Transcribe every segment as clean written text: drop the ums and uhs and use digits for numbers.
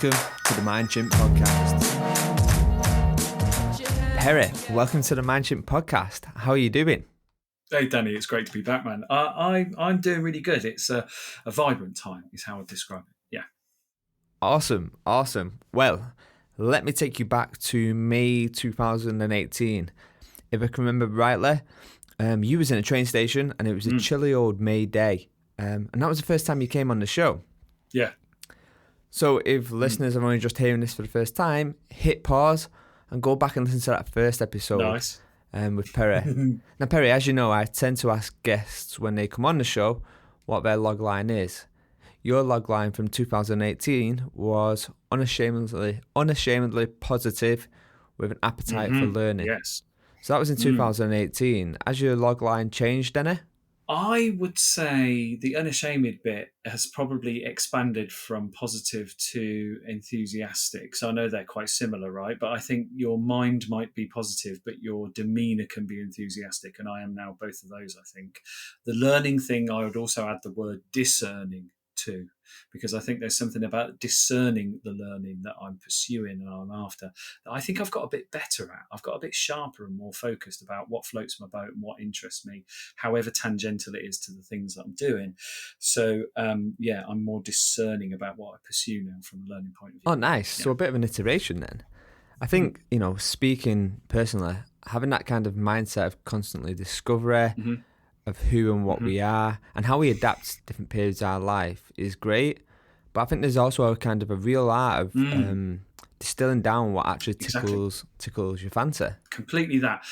Welcome to the Mind Chimp Podcast. Perry, welcome to the Mind Chimp Podcast. How are you doing? Hey Danny, it's great to be back, man. I'm doing really good. It's a vibrant time, is how I'd describe it. Yeah. Awesome. Well, let me take you back to May 2018. If I can remember rightly, you was in a train station and it was a chilly old May day. And that was the first time you came on the show. Yeah. So if listeners are only just hearing this for the first time, hit pause and go back and listen to that first episode. Nice. With Perry. Now, Perry, as you know, I tend to ask guests when they come on the show what their logline is. Your logline from 2018 was unashamedly positive with an appetite for learning. Yes. So that was in 2018. Has your logline changed any? I would say the unashamed bit has probably expanded from positive to enthusiastic. So I know they're quite similar, right? But I think your mind might be positive, but your demeanor can be enthusiastic. And I am now both of those, I think. The learning thing, I would also add the word discerning to, because I think there's something about discerning the learning that I'm pursuing and I'm after that I think I've got a bit better at. I've got a bit sharper and more focused about what floats my boat and what interests me, however tangential it is to the things that I'm doing. So, I'm more discerning about what I pursue now from a learning point of view. Oh, nice. Yeah. So a bit of an iteration then. I think, speaking personally, having that kind of mindset of constantly discovery, of who and what we are and how we adapt to different periods of our life is great. But I think there's also a kind of a real art of distilling down what actually tickles your fancy. Completely that.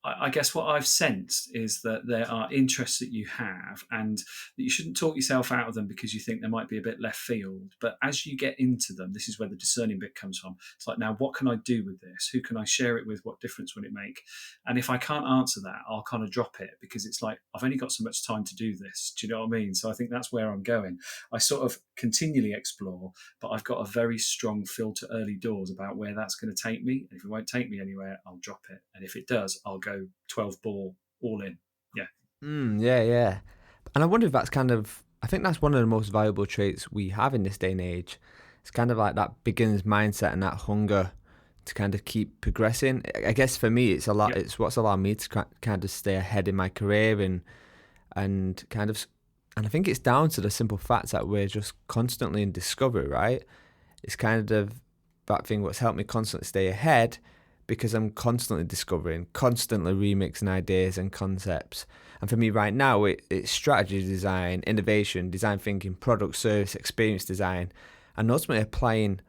I guess what I've sensed is that there are interests that you have and that you shouldn't talk yourself out of them because you think they might be a bit left field. But as you get into them, this is where the discerning bit comes from. It's like, now, what can I do with this? Who can I share it with? What difference will it make? And if I can't answer that, I'll kind of drop it because it's like, I've only got so much time to do this. Do you know what I mean? So I think that's where I'm going. I sort of continually explore, but I've got a very strong filter early doors about where that's going to take me. And if it won't take me anywhere, I'll drop it. And if it does, I'll go 12 ball all in. Yeah. Yeah. And I wonder if that's I think that's one of the most valuable traits we have in this day and age. It's kind of like that beginner's mindset and that hunger to kind of keep progressing. I guess for me, it's it's what's allowed me to kind of stay ahead in my career and I think it's down to the simple fact that we're just constantly in discovery, right? It's kind of that thing what's helped me constantly stay ahead because I'm constantly discovering, constantly remixing ideas and concepts. And for me right now, it's strategy design, innovation, design thinking, product, service, experience design, and ultimately applying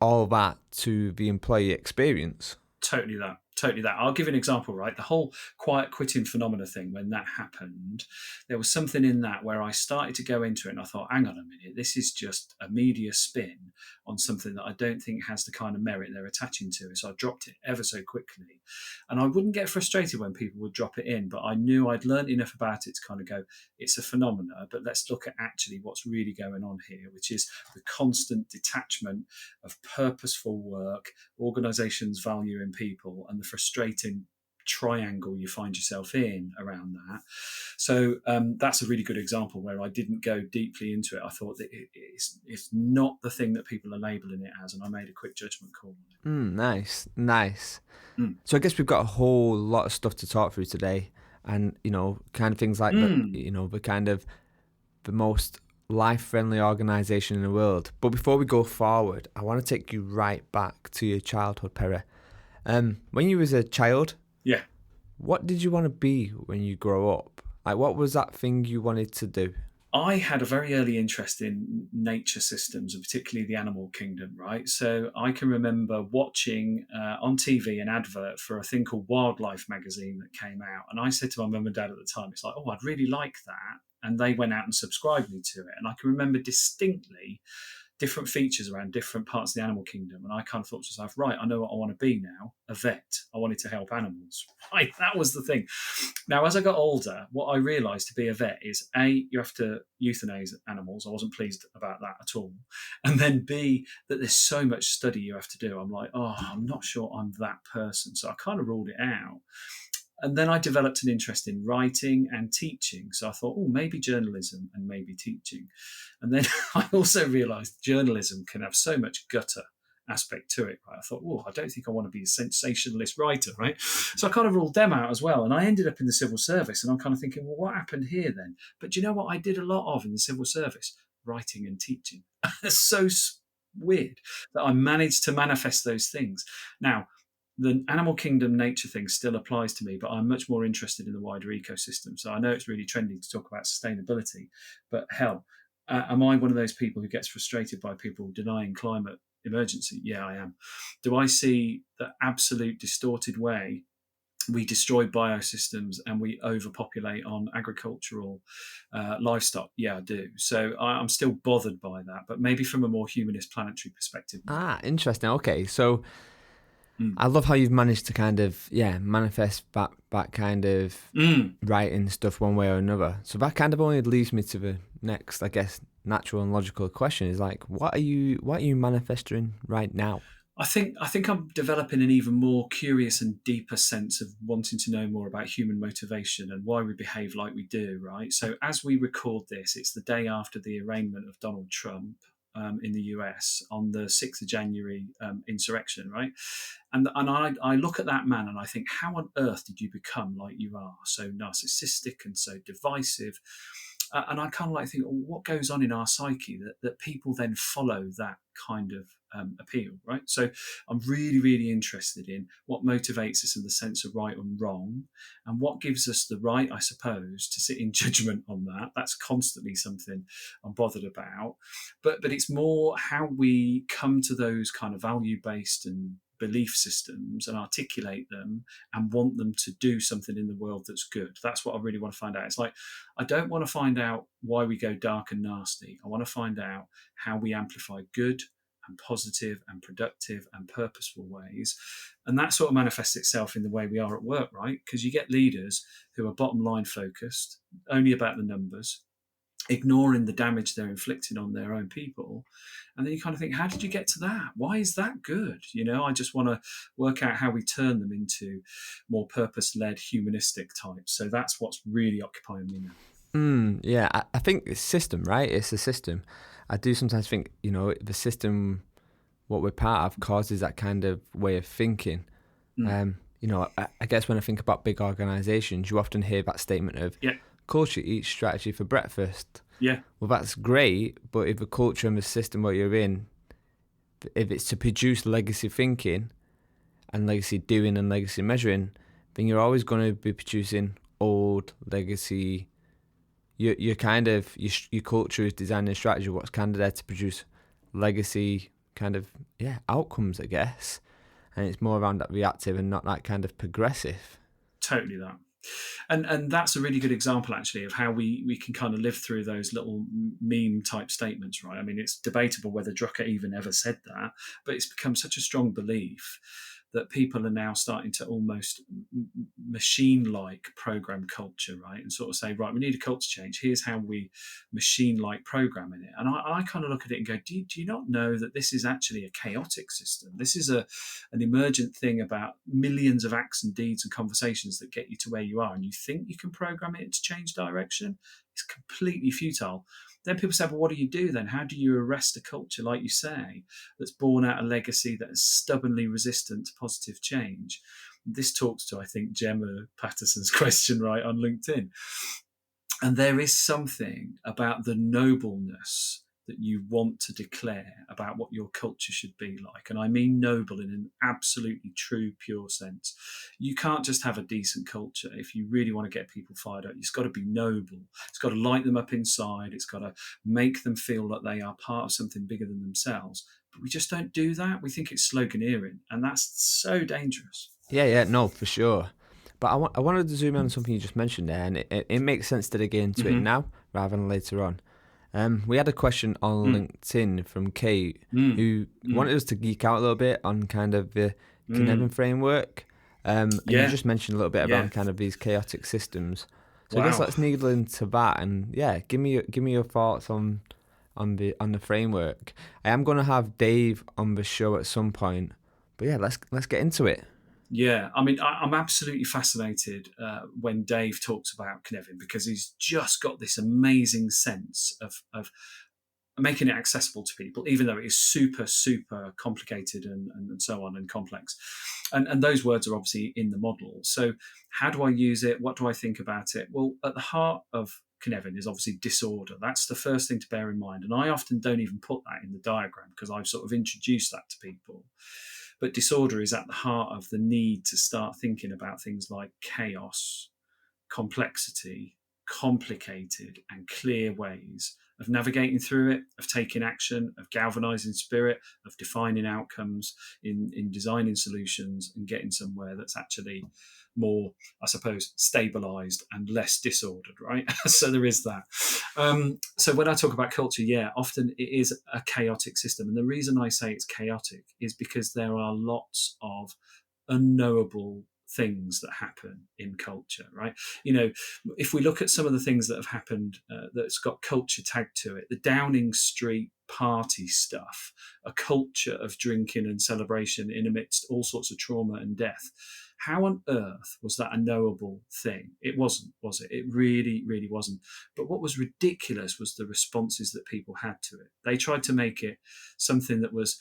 all that to the employee experience. Totally that. I'll give you an example, right? The whole quiet quitting phenomena thing, when that happened, there was something in that where I started to go into it and I thought, hang on a minute, this is just a media spin on something that I don't think has the kind of merit they're attaching to it. So I dropped it ever so quickly. And I wouldn't get frustrated when people would drop it in, but I knew I'd learned enough about it to kind of go, it's a phenomena, but let's look at actually what's really going on here, which is the constant detachment of purposeful work, organizations valuing people, and the frustrating triangle you find yourself in around that. So that's a really good example where I didn't go deeply into it. I thought that it's not the thing that people are labeling it as, and I made a quick judgment call. Nice. So I guess we've got a whole lot of stuff to talk through today, and kind of things like the kind of the most life-friendly organization in the world. But before we go forward, I want to take you right back to your childhood, Perry. When you was a child, what did you want to be when you grow up? Like, what was that thing you wanted to do? I had a very early interest in nature systems, and particularly the animal kingdom, right? So I can remember watching on TV an advert for a thing called Wildlife magazine that came out. And I said to my mum and dad at the time, it's like, oh, I'd really like that. And they went out and subscribed me to it. And I can remember distinctly different features around different parts of the animal kingdom. And I kind of thought to myself, right, I know what I want to be now, a vet. I wanted to help animals. Right, that was the thing. Now, as I got older, what I realised to be a vet is, A, you have to euthanize animals. I wasn't pleased about that at all. And then B, that there's so much study you have to do. I'm like, oh, I'm not sure I'm that person. So I kind of ruled it out. And then I developed an interest in writing and teaching. So I thought, oh, maybe journalism and maybe teaching. And then I also realized journalism can have so much gutter aspect to it, right? I thought, oh, I don't think I want to be a sensationalist writer, right? So I kind of ruled them out as well. And I ended up in the civil service, and I'm kind of thinking, well, what happened here then? But do you know what I did a lot of in the civil service? Writing and teaching. It's so weird that I managed to manifest those things. Now, the animal kingdom nature thing still applies to me, but I'm much more interested in the wider ecosystem. So I know it's really trendy to talk about sustainability, but hell, am I one of those people who gets frustrated by people denying climate emergency? Yeah, I am. Do I see the absolute distorted way we destroy biosystems and we overpopulate on agricultural livestock? Yeah, I do. So I'm still bothered by that, but maybe from a more humanist planetary perspective. Interesting. Okay, so I love how you've managed to kind of manifest that kind of writing stuff one way or another. So that kind of only leads me to the next, I guess, natural and logical question is like, what are you manifesting right now? I think I'm developing an even more curious and deeper sense of wanting to know more about human motivation and why we behave like we do, right? So as we record this, it's the day after the arraignment of Donald Trump in the US on the 6th of January insurrection, right? And I look at that man and I think, how on earth did you become like you are? So narcissistic and so divisive. And I kind of like think, what goes on in our psyche that people then follow that kind of appeal, right? So I'm really, really interested in what motivates us in the sense of right and wrong, and what gives us the right, I suppose, to sit in judgment on that. That's constantly something I'm bothered about. But it's more how we come to those kind of value-based and belief systems and articulate them and want them to do something in the world that's good. That's what I really want to find out. It's like, I don't want to find out why we go dark and nasty. I want to find out how we amplify good and positive and productive and purposeful ways. And that sort of manifests itself in the way we are at work, right? Because you get leaders who are bottom line focused, only about the numbers, ignoring the damage they're inflicting on their own people. And then you kind of think, how did you get to that? Why is that good? I just want to work out how we turn them into more purpose-led, humanistic types. So that's what's really occupying me now. Yeah, I think it's system, right? It's a system. I do sometimes think, the system, what we're part of, causes that kind of way of thinking. I guess when I think about big organizations, you often hear that statement of, culture eats strategy for breakfast. Yeah. Well, that's great, but if the culture and the system what you're in, if it's to produce legacy thinking and legacy doing and legacy measuring, then you're always going to be producing old legacy. Your culture is designing a strategy what's kind of there to produce legacy kind of outcomes, I guess, and it's more around that reactive and not that kind of progressive. Totally that. And that's a really good example, actually, of how we can kind of live through those little meme type statements, right? I mean, it's debatable whether Drucker even ever said that, but it's become such a strong belief that people are now starting to almost machine-like program culture, right? And sort of say, right, we need a culture change. Here's how we machine-like program in it. And I kind of look at it and go, do you not know that this is actually a chaotic system? This is an emergent thing about millions of acts and deeds and conversations that get you to where you are. And you think you can program it to change direction? It's completely futile. Then people say, well, what do you do then? How do you arrest a culture, like you say, that's born out a legacy that is stubbornly resistant to positive change? This talks to, I think, Gemma Patterson's question, right, on LinkedIn. And there is something about the nobleness that you want to declare about what your culture should be like. And I mean noble in an absolutely true, pure sense. You can't just have a decent culture if you really want to get people fired up. It's got to be noble. It's got to light them up inside. It's got to make them feel that they are part of something bigger than themselves. But we just don't do that. We think it's sloganeering, and that's so dangerous. Yeah, no, for sure. But I wanted to zoom in on something you just mentioned there, and it makes sense to dig into it now rather than later on. We had a question on LinkedIn from Kate who wanted us to geek out a little bit on kind of the Kinevin framework. And you just mentioned a little bit around kind of these chaotic systems. So I guess let's needle into that, and give me your thoughts on the framework. I am going to have Dave on the show at some point, but let's get into it. Yeah, I mean, I'm absolutely fascinated when Dave talks about Knevin, because he's just got this amazing sense of making it accessible to people, even though it is super, super complicated and so on and complex. And those words are obviously in the model. So how do I use it? What do I think about it? Well, at the heart of Knevin is obviously disorder. That's the first thing to bear in mind. And I often don't even put that in the diagram because I've sort of introduced that to people. But disorder is at the heart of the need to start thinking about things like chaos, complexity, complicated and clear ways of navigating through it, of taking action, of galvanizing spirit, of defining outcomes, in designing solutions and getting somewhere that's actually more, I suppose, stabilized and less disordered, right? So there is that. So when I talk about culture, yeah, often it is a chaotic system. And the reason I say it's chaotic is because there are lots of unknowable things that happen in culture, right? You know, if we look at some of the things that have happened that's got culture tagged to it, the Downing Street party stuff, a culture of drinking and celebration in amidst all sorts of trauma and death. How on earth was that a knowable thing? It wasn't, was it? It really, really wasn't. But what was ridiculous was the responses that people had to it. They tried to make it something that was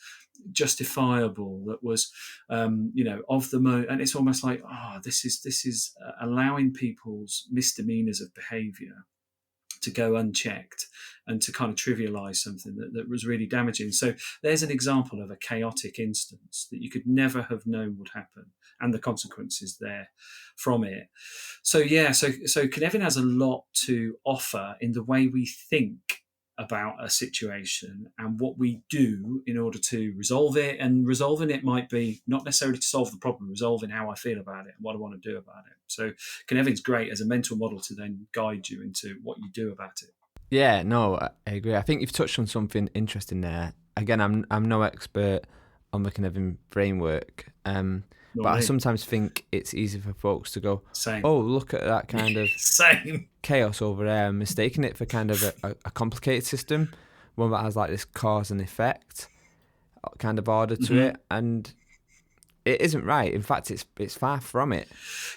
justifiable, that was of the moment. And it's almost like, this is allowing people's misdemeanors of behavior to go unchecked and to kind of trivialize something that was really damaging. So there's an example of a chaotic instance that you could never have known would happen, and the consequences there from it. So yeah, so Knevin has a lot to offer in the way we think about a situation and what we do in order to resolve it. And resolving it might be not necessarily to solve the problem, resolving how I feel about it and what I want to do about it. So Knevin's great as a mental model to then guide you into what you do about it. Yeah, no, I agree. I think you've touched on something interesting there. Again, I'm no expert on the Knevin framework, but I sometimes think it's easy for folks to go, Same. oh, look at that kind of Same chaos over there, mistaking it for kind of a complicated system, one that has like this cause and effect kind of order to it, and it isn't right. In fact, it's far from it.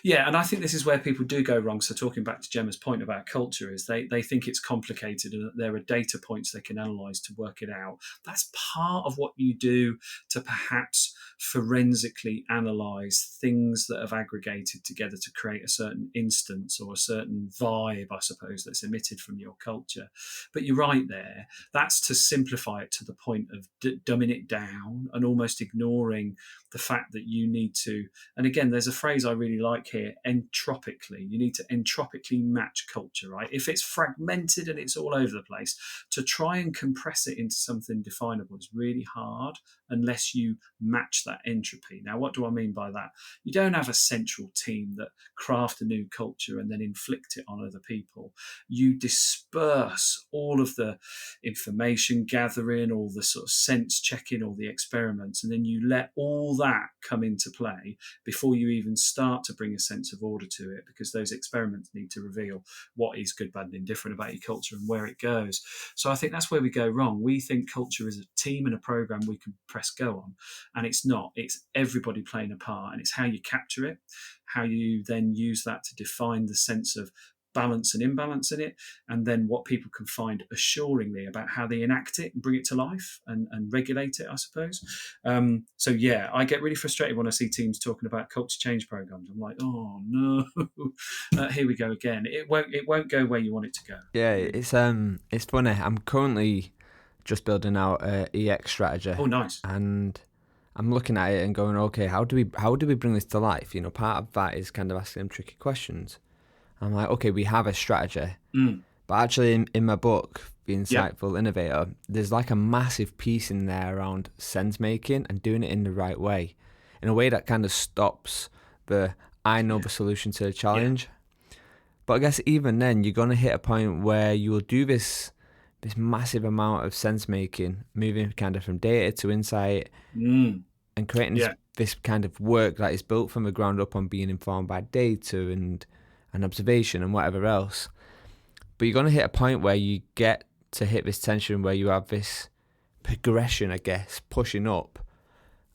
Yeah, and I think this is where people do go wrong. So talking back to Gemma's point about culture is they think it's complicated and that there are data points they can analyse to work it out. That's part of what you do to perhaps forensically analyse things that have aggregated together to create a certain instance or a certain vibe, I suppose, that's emitted from your culture. But you're right there. That's to simplify it to the point of dumbing it down and almost ignoring the fact that you need to, and again, there's a phrase I really like here, entropically. You need to entropically match culture, right? If it's fragmented and it's all over the place, to try and compress it into something definable is really hard unless you match that entropy. Now, what do I mean by that? You don't have a central team that craft a new culture and then inflict it on other people. You disperse all of the information gathering, all the sort of sense checking, all the experiments, and then you let all that come into play before you even start to bring a sense of order to it, because those experiments need to reveal what is good, bad, and indifferent about your culture and where it goes. So I think that's where we go wrong. We think culture is a team and a program we can press go on, and it's not. It's everybody playing a part, and it's how you capture it, how you then use that to define the sense of balance and imbalance in it, and then what people can find assuringly about how they enact it and bring it to life and regulate it, I suppose. So yeah, I get really frustrated when I see teams talking about culture change programs. I'm like, oh no, here we go again. It won't go where you want it to go. Yeah, it's funny. I'm currently just building out a EX strategy. Oh, nice. And I'm looking at it and going, okay, how do we bring this to life? You know, part of that is kind of asking them tricky questions. I'm like, okay, we have a strategy. But actually in my book, The Insightful Innovator, there's like a massive piece in there around sense making and doing it in the right way, in a way that kind of stops the I know the solution to the challenge. But I guess even then, you're going to hit a point where you will do this massive amount of sense making, moving kind of from data to insight, and creating this kind of work that is built from the ground up on being informed by data and observation and whatever else. But you're going to hit a point where you get to hit this tension where you have this progression, I guess, pushing up,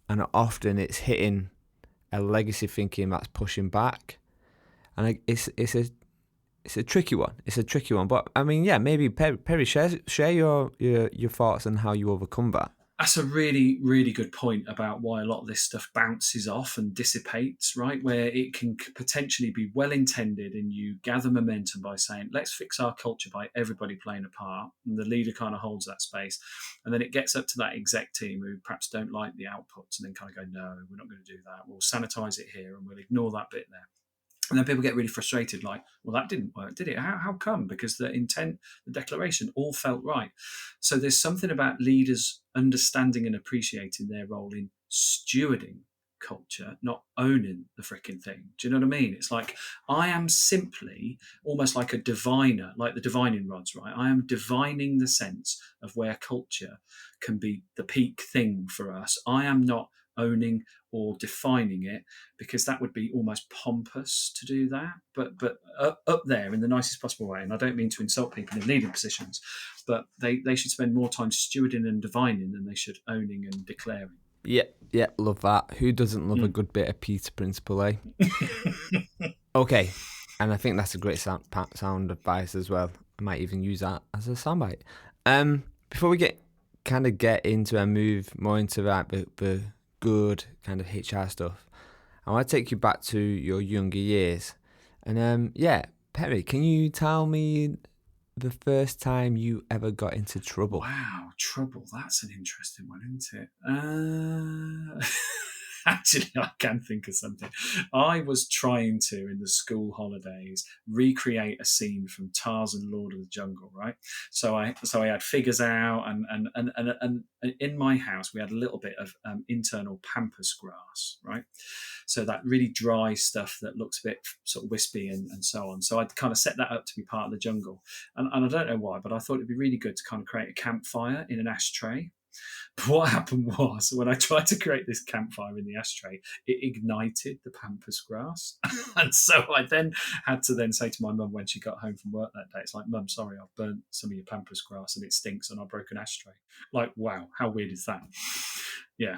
and often it's hitting a legacy thinking that's pushing back, and it's a tricky one. It's a tricky one, but I mean, yeah, maybe Perry, share your thoughts on how you overcome that. That's a really, really good point about why a lot of this stuff bounces off and dissipates, right? Where it can potentially be well intended and you gather momentum by saying, let's fix our culture by everybody playing a part. And the leader kind of holds that space. And then it gets up to that exec team who perhaps don't like the outputs and then kind of go, no, we're not going to do that. We'll sanitize it here and we'll ignore that bit there. And then people get really frustrated, like, well, that didn't work, did it? How come? Because the intent, the declaration all felt right. So there's something about leaders understanding and appreciating their role in stewarding culture, not owning the freaking thing. Do you know what I mean? It's like, I am simply almost like a diviner, like the divining rods, right? I am divining the sense of where culture can be the peak thing for us. I am not owning or defining it, because that would be almost pompous to do that. But up there in the nicest possible way, and I don't mean to insult people in leading positions, but they should spend more time stewarding and divining than they should owning and declaring. Yeah, love that. Who doesn't love a good bit of Peter Principle, eh? Okay, and I think that's a great sound advice as well. I might even use that as a soundbite. Before we get into and move more into that, the good kind of HR stuff, I want to take you back to your younger years. And yeah, Perry, can you tell me the first time you ever got into trouble? Wow, trouble. That's an interesting one, isn't it? Actually, I can think of something. I was trying to, in the school holidays, recreate a scene from Tarzan, Lord of the Jungle, right? So I had figures out, and in my house we had a little bit of internal pampas grass, right? So that really dry stuff that looks a bit sort of wispy and so on. So I'd kind of set that up to be part of the jungle, and I don't know why, but I thought it'd be really good to kind of create a campfire in an ashtray. But what happened was, when I tried to create this campfire in the ashtray, it ignited the pampas grass. And so I then had to then say to my mum when she got home from work that day, it's like, Mum, sorry, I've burnt some of your pampas grass and it stinks and I broke an ashtray. Like, wow, how weird is that? Yeah.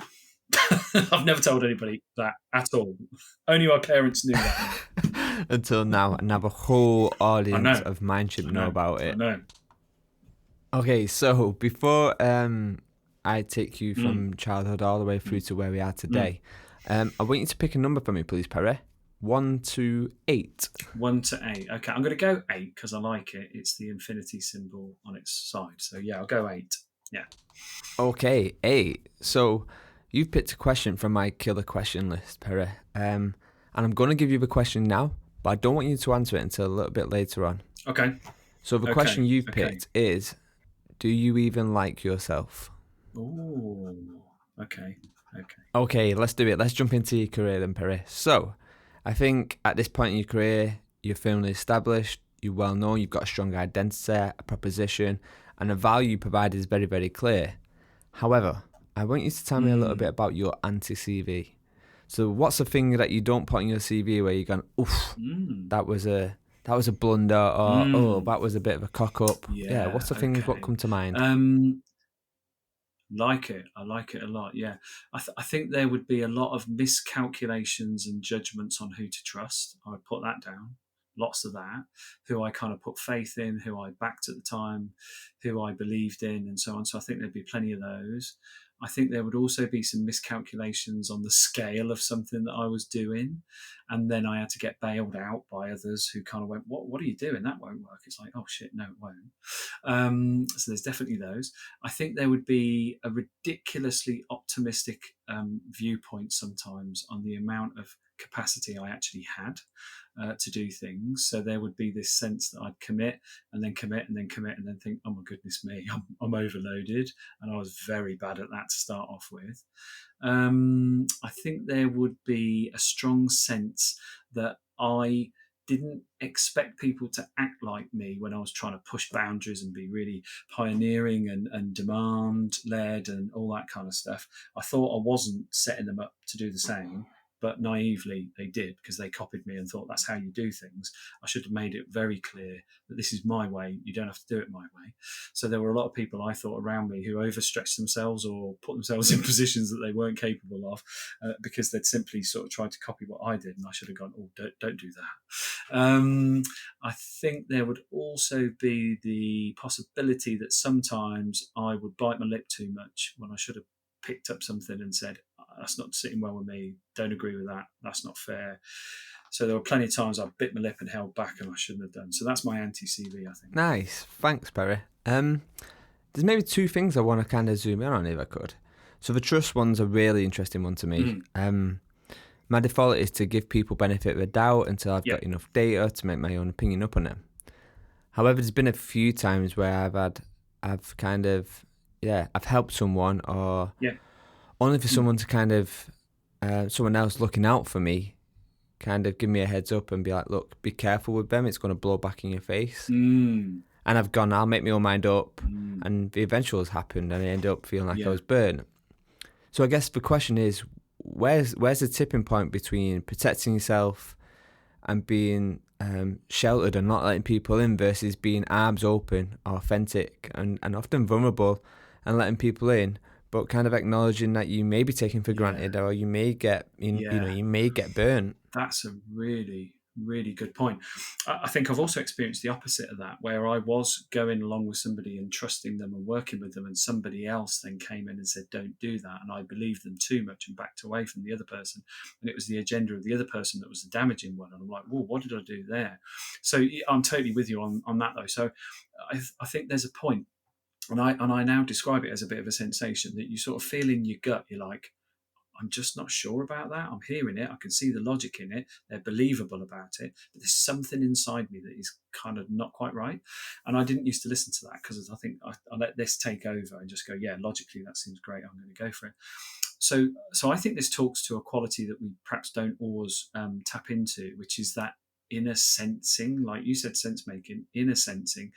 I've never told anybody that at all. Only my parents knew that. Until now, and have a whole audience of mine should know about it. I know. Okay, so before I take you from childhood all the way through to where we are today, I want you to pick a number for me, please, Perry. 1 to 8. 1 to 8. Okay, I'm going to go 8 because I like it. It's the infinity symbol on its side. So yeah, I'll go 8. Yeah. Okay, 8. So you've picked a question from my killer question list, Perry. And I'm going to give you the question now, but I don't want you to answer it until a little bit later on. Okay. So the question you've picked is, do you even like yourself? Oh, okay. Okay, let's do it. Let's jump into your career then, Perry. So, I think at this point in your career, you're firmly established, you're well known, you've got a strong identity, a proposition, and a value provided is very, very clear. However, I want you to tell me a little bit about your anti-CV. So, what's the thing that you don't put on your CV where you're going, oof, that was a blunder, or oh, that was a bit of a cock up? Yeah, what's the things what come to mind? I like it a lot. Yeah, I think there would be a lot of miscalculations and judgments on who to trust. I would put that down. Lots of that. Who I kind of put faith in, who I backed at the time, who I believed in, and so on. So I think there'd be plenty of those. I think there would also be some miscalculations on the scale of something that I was doing, and then I had to get bailed out by others who kind of went, "What are you doing? That won't work." It's like, "Oh shit, no, it won't." So there's definitely those. I think there would be a ridiculously optimistic viewpoint sometimes on the amount of capacity I actually had to do things. So there would be this sense that I'd commit and then commit and then commit and then think, oh my goodness me, I'm overloaded. And I was very bad at that to start off with. I think there would be a strong sense that I didn't expect people to act like me when I was trying to push boundaries and be really pioneering and demand led and all that kind of stuff. I thought I wasn't setting them up to do the same. but naively they did, because they copied me and thought that's how you do things. I should have made it very clear that this is my way. You don't have to do it my way. So there were a lot of people, I thought, around me who overstretched themselves or put themselves in positions that they weren't capable of, because they'd simply sort of tried to copy what I did, and I should have gone, oh, don't do that. I think there would also be the possibility that sometimes I would bite my lip too much when I should have picked up something and said, that's not sitting well with me, don't agree with that, that's not fair. So there were plenty of times I bit my lip and held back, and I shouldn't have done. So that's my anti-CV, I think. Nice. Thanks, Perry. There's maybe two things I want to kind of zoom in on, if I could. So the trust one's a really interesting one to me. My default is to give people benefit of the doubt until I've got enough data to make my own opinion up on them. However, there's been a few times where I've helped someone, or only for someone to kind of, someone else looking out for me, kind of give me a heads up and be like, look, be careful with them, it's going to blow back in your face. And I've gone, I'll make my own mind up, and the eventual has happened, and I end up feeling like I was burnt. So I guess the question is, where's the tipping point between protecting yourself and being sheltered and not letting people in, versus being arms open, authentic, and often vulnerable, and letting people in, but kind of acknowledging that you may be taken for granted, or you may get you may get burnt. That's a really, really good point. I think I've also experienced the opposite of that, where I was going along with somebody and trusting them and working with them, and somebody else then came in and said, don't do that. And I believed them too much and backed away from the other person. And it was the agenda of the other person that was the damaging one. And I'm like, whoa, what did I do there? So I'm totally with you on that, though. So I think there's a point, and I now describe it as a bit of a sensation that you sort of feel in your gut. You're like, I'm just not sure about that. I'm hearing it. I can see the logic in it. They're believable about it. But there's something inside me that is kind of not quite right. And I didn't used to listen to that, because I think I let this take over and just go, yeah, logically, that seems great. I'm going to go for it. So I think this talks to a quality that we perhaps don't always tap into, which is that inner sensing, like you said, sense making, inner sensing,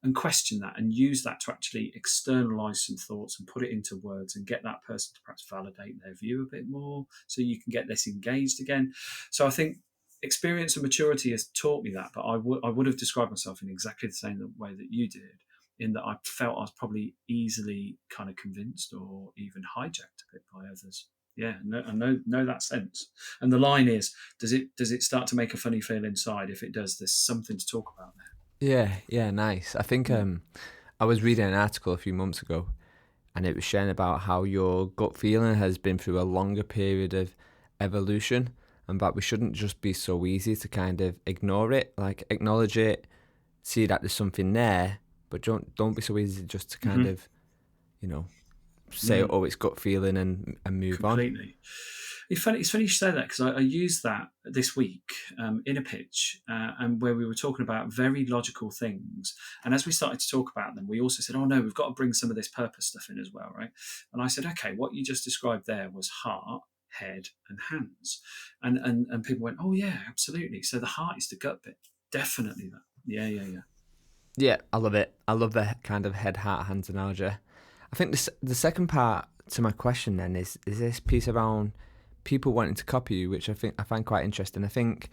and question that and use that to actually externalize some thoughts and put it into words and get that person to perhaps validate their view a bit more, so you can get this engaged again. So I think experience and maturity has taught me that, but I would have described myself in exactly the same way that you did, in that I felt I was probably easily kind of convinced or even hijacked a bit by others. Yeah, I know that sense. And the line is, does it start to make a funny feel inside? If it does, there's something to talk about there. Yeah, nice. I think I was reading an article a few months ago, and it was sharing about how your gut feeling has been through a longer period of evolution, and that we shouldn't just be so easy to kind of ignore it, like acknowledge it, see that there's something there, but don't be so easy just to kind of, say, oh, it's gut feeling and move completely. It's funny you say that, because I used that this week in a pitch, and where we were talking about very logical things. And as we started to talk about them, we also said, oh no, we've got to bring some of this purpose stuff in as well, right? And I said, okay, what you just described there was heart, head, and hands. And people went, oh yeah, absolutely. So the heart is the gut bit. Definitely that. Yeah. Yeah, I love it. I love the kind of head, heart, hands analogy. I think the second part to my question then is this piece around people wanting to copy you, which I find quite interesting. I think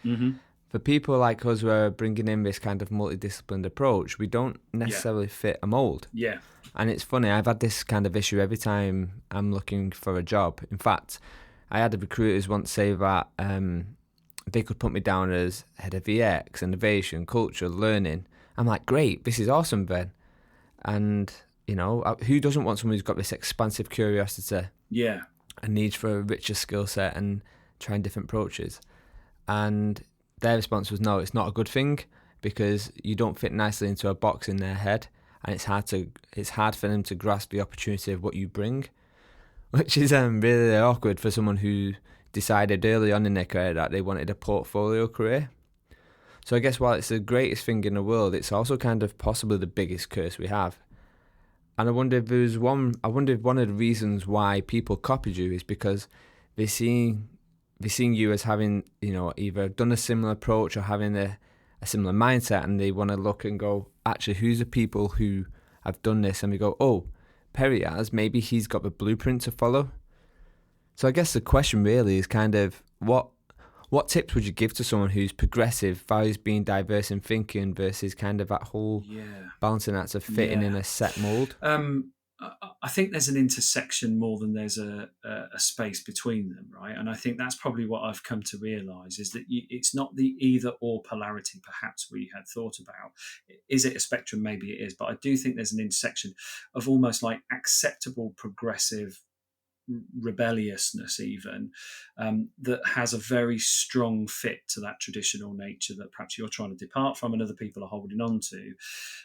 for people like us who are bringing in this kind of multidisciplined approach, we don't necessarily fit a mold. Yeah. And it's funny, I've had this kind of issue every time I'm looking for a job. In fact, I had the recruiters once say that they could put me down as head of EX, innovation, culture, learning. I'm like, great, this is awesome, Ben. And who doesn't want someone who's got this expansive curiosity? Yeah. A need for a richer skill set and trying different approaches. And their response was, no, it's not a good thing, because you don't fit nicely into a box in their head, and it's hard for them to grasp the opportunity of what you bring, which is really awkward for someone who decided early on in their career that they wanted a portfolio career. So I guess while it's the greatest thing in the world, it's also kind of possibly the biggest curse we have. And I wonder if one of the reasons why people copied you is because they're seeing you as having, either done a similar approach or having a similar mindset, and they want to look and go, actually, who's the people who have done this? And we go, oh, Perry has, maybe he's got the blueprint to follow. So I guess the question really is kind of, what what tips would you give to someone who's progressive, values being diverse in thinking versus kind of that whole Yeah. balancing act of fitting in Yeah. a set mold? I think there's an intersection more than there's a space between them, right? And I think that's probably what I've come to realize is that it's not the either or polarity perhaps we had thought about. Is it a spectrum? Maybe it is. But I do think there's an intersection of almost like acceptable progressive rebelliousness even, that has a very strong fit to that traditional nature that perhaps you're trying to depart from and other people are holding on to.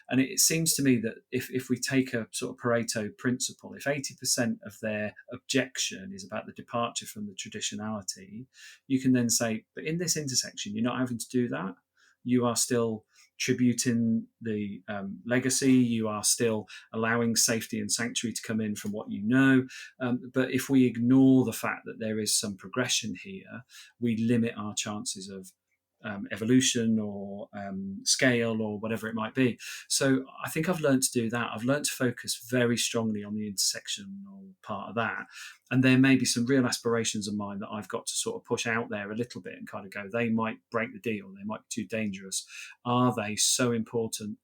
And it seems to me that if we take a sort of Pareto principle, if 80% of their objection is about the departure from the traditionality, you can then say, but in this intersection, you're not having to do that. You are still tributing the legacy. You are still allowing safety and sanctuary to come in from what you know. But if we ignore the fact that there is some progression here, we limit our chances of evolution or scale or whatever it might be. So I think I've learned to do that. I've learned to focus very strongly on the intersectional part of that. And there may be some real aspirations of mine that I've got to sort of push out there a little bit and kind of go, they might break the deal. They might be too dangerous. Are they so important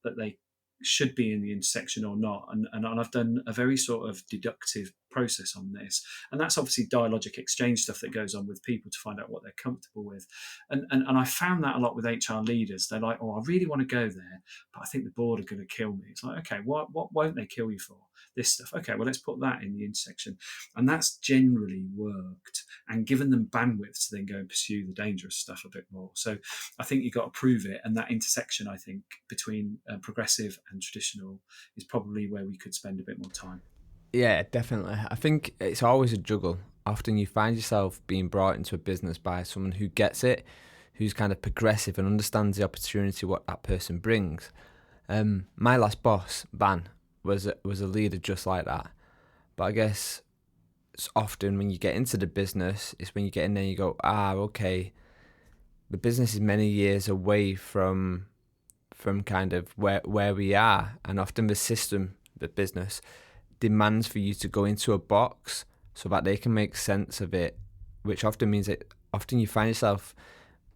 that they should be in the intersection or not? And I've done a very sort of deductive process on this. And that's obviously dialogic exchange stuff that goes on with people to find out what they're comfortable with. And I found that a lot with HR leaders. They're like, oh, I really want to go there, but I think the board are going to kill me. It's like, okay, what won't they kill you for? This stuff. Okay, well, let's put that in the intersection. And that's generally worked and given them bandwidth to then go and pursue the dangerous stuff a bit more. So I think you've got to prove it. And that intersection, I think, between progressive and traditional is probably where we could spend a bit more time. Yeah, definitely. I think it's always a juggle. Often you find yourself being brought into a business by someone who gets it, who's kind of progressive and understands the opportunity what that person brings. My last boss, Ban, was a leader just like that. But I guess it's often when you get into the business, it's when you get in there and you go, okay, the business is many years away from kind of where we are, and often the system, the business, demands for you to go into a box so that they can make sense of it, which often means that often you find yourself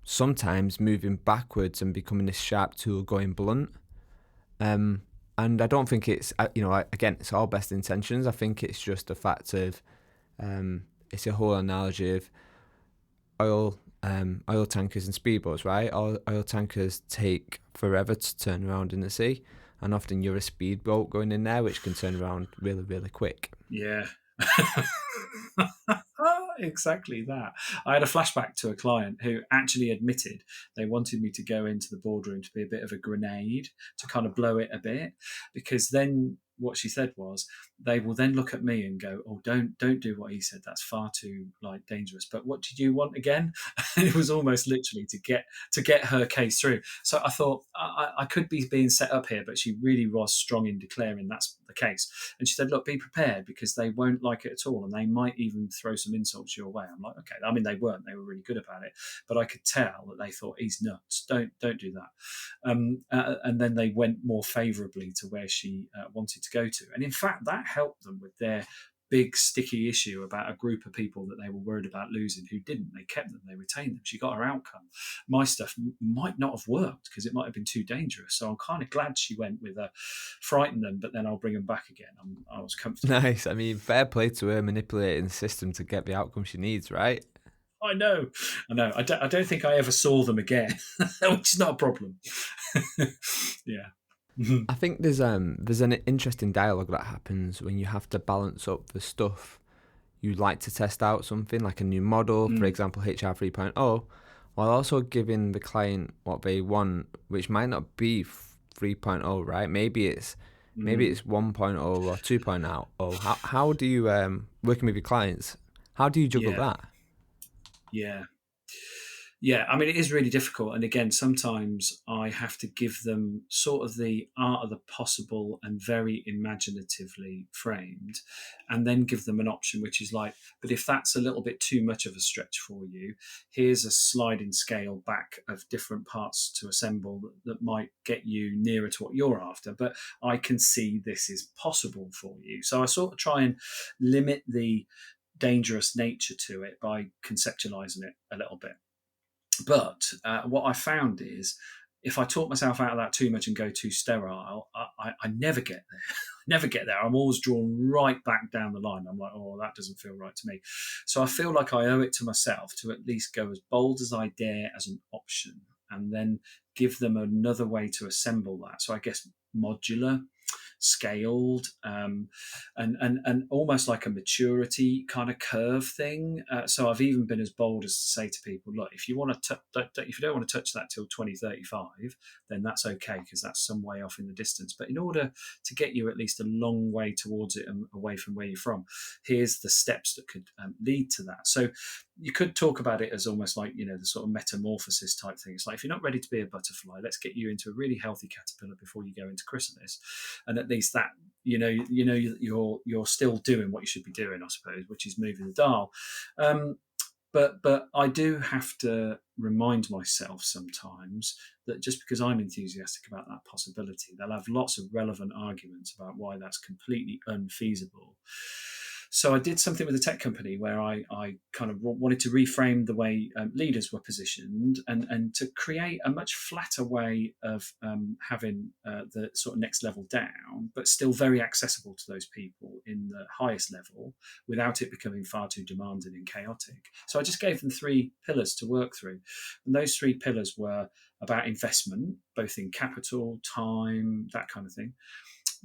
sometimes moving backwards and becoming this sharp tool going blunt. And I don't think it's, again, it's all best intentions. I think it's just a fact of, it's a whole analogy of oil tankers and speedboats, right? Oil tankers take forever to turn around in the sea, and often you're a speedboat going in there, which can turn around really, really quick. Yeah. Exactly that. I had a flashback to a client who actually admitted they wanted me to go into the boardroom to be a bit of a grenade to kind of blow it a bit, because then what she said was they will then look at me and go, oh, don't do what he said, that's far too like dangerous, but what did you want again? And it was almost literally to get her case through. So I thought I could be being set up here, but she really was strong in declaring that's the case. And she said, look, be prepared because they won't like it at all, and they might even throw some insults your way. I'm like, okay. I mean, they weren't, they were really good about it, but I could tell that they thought he's nuts, don't do that. And then they went more favorably to where she wanted to go to. And in fact, that helped them with their big sticky issue about a group of people that they were worried about losing who didn't. They kept them, they retained them. She got her outcome. My stuff might not have worked because it might have been too dangerous. So I'm kind of glad she went with a frighten them, but then I'll bring them back again. I was comfortable. Nice. I mean, fair play to her manipulating the system to get the outcome she needs, right? I know. I don't think I ever saw them again, which is not a problem. Yeah. I think there's an interesting dialogue that happens when you have to balance up the stuff you like to test out, something like a new model, for example, HR 3.0, while also giving the client what they want, which might not be 3.0, right? Maybe it's 1.0 or 2.0. How do you working with your clients? How do you juggle Yeah. that? Yeah. Yeah, I mean, it is really difficult. And again, sometimes I have to give them sort of the art of the possible and very imaginatively framed, and then give them an option, which is like, but if that's a little bit too much of a stretch for you, here's a sliding scale back of different parts to assemble that might get you nearer to what you're after. But I can see this is possible for you. So I sort of try and limit the dangerous nature to it by conceptualizing it a little bit. But what I found is, if I talk myself out of that too much and go too sterile, I never get there. Never get there. I'm always drawn right back down the line. I'm like, oh, that doesn't feel right to me. So I feel like I owe it to myself to at least go as bold as I dare as an option, and then give them another way to assemble that. So I guess modular, scaled, and almost like a maturity kind of curve thing. So I've even been as bold as to say to people, look, if you want to, if you don't want to touch that till 2035, then that's okay, because that's some way off in the distance. But in order to get you at least a long way towards it and away from where you're from, here's the steps that could lead to that. So you could talk about it as almost like, the sort of metamorphosis type thing. It's like, if you're not ready to be a butterfly, let's get you into a really healthy caterpillar before you go into chrysalis. And at least that, you're still doing what you should be doing, I suppose, which is moving the dial. But I do have to remind myself sometimes that just because I'm enthusiastic about that possibility, they'll have lots of relevant arguments about why that's completely unfeasible. So I did something with a tech company where I kind of wanted to reframe the way leaders were positioned, and to create a much flatter way of having the sort of next level down, but still very accessible to those people in the highest level without it becoming far too demanding and chaotic. So I just gave them 3 pillars to work through. And those 3 pillars were about investment, both in capital, time, that kind of thing.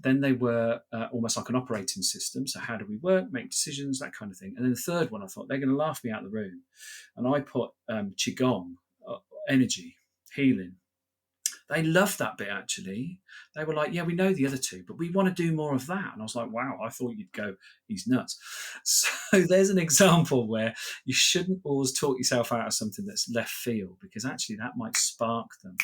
Then they were almost like an operating system. So how do we work, make decisions, that kind of thing. And then the third one, I thought, they're going to laugh me out of the room. And I put Qigong, energy, healing. They loved that bit, actually. They were like, yeah, we know the other 2, but we want to do more of that. And I was like, wow, I thought you'd go, he's nuts. So there's an example where you shouldn't always talk yourself out of something that's left field, because actually that might spark them.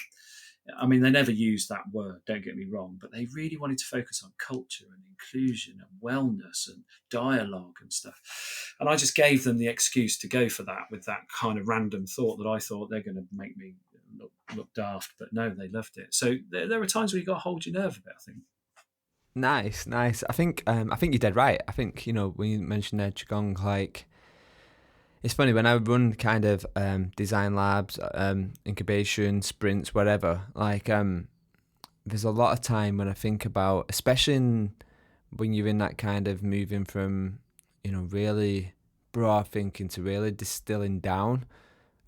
I mean, they never used that word, don't get me wrong, but they really wanted to focus on culture and inclusion and wellness and dialogue and stuff. And I just gave them the excuse to go for that with that kind of random thought that I thought they're going to make me look daft. But no, they loved it. So there are times where you've got to hold your nerve a bit, I think. Nice. I think you did right. I think, when you mentioned Qigong, like, it's funny, when I run kind of design labs, incubation, sprints, whatever, like there's a lot of time when I think about, especially when you're in that kind of moving from, really broad thinking to really distilling down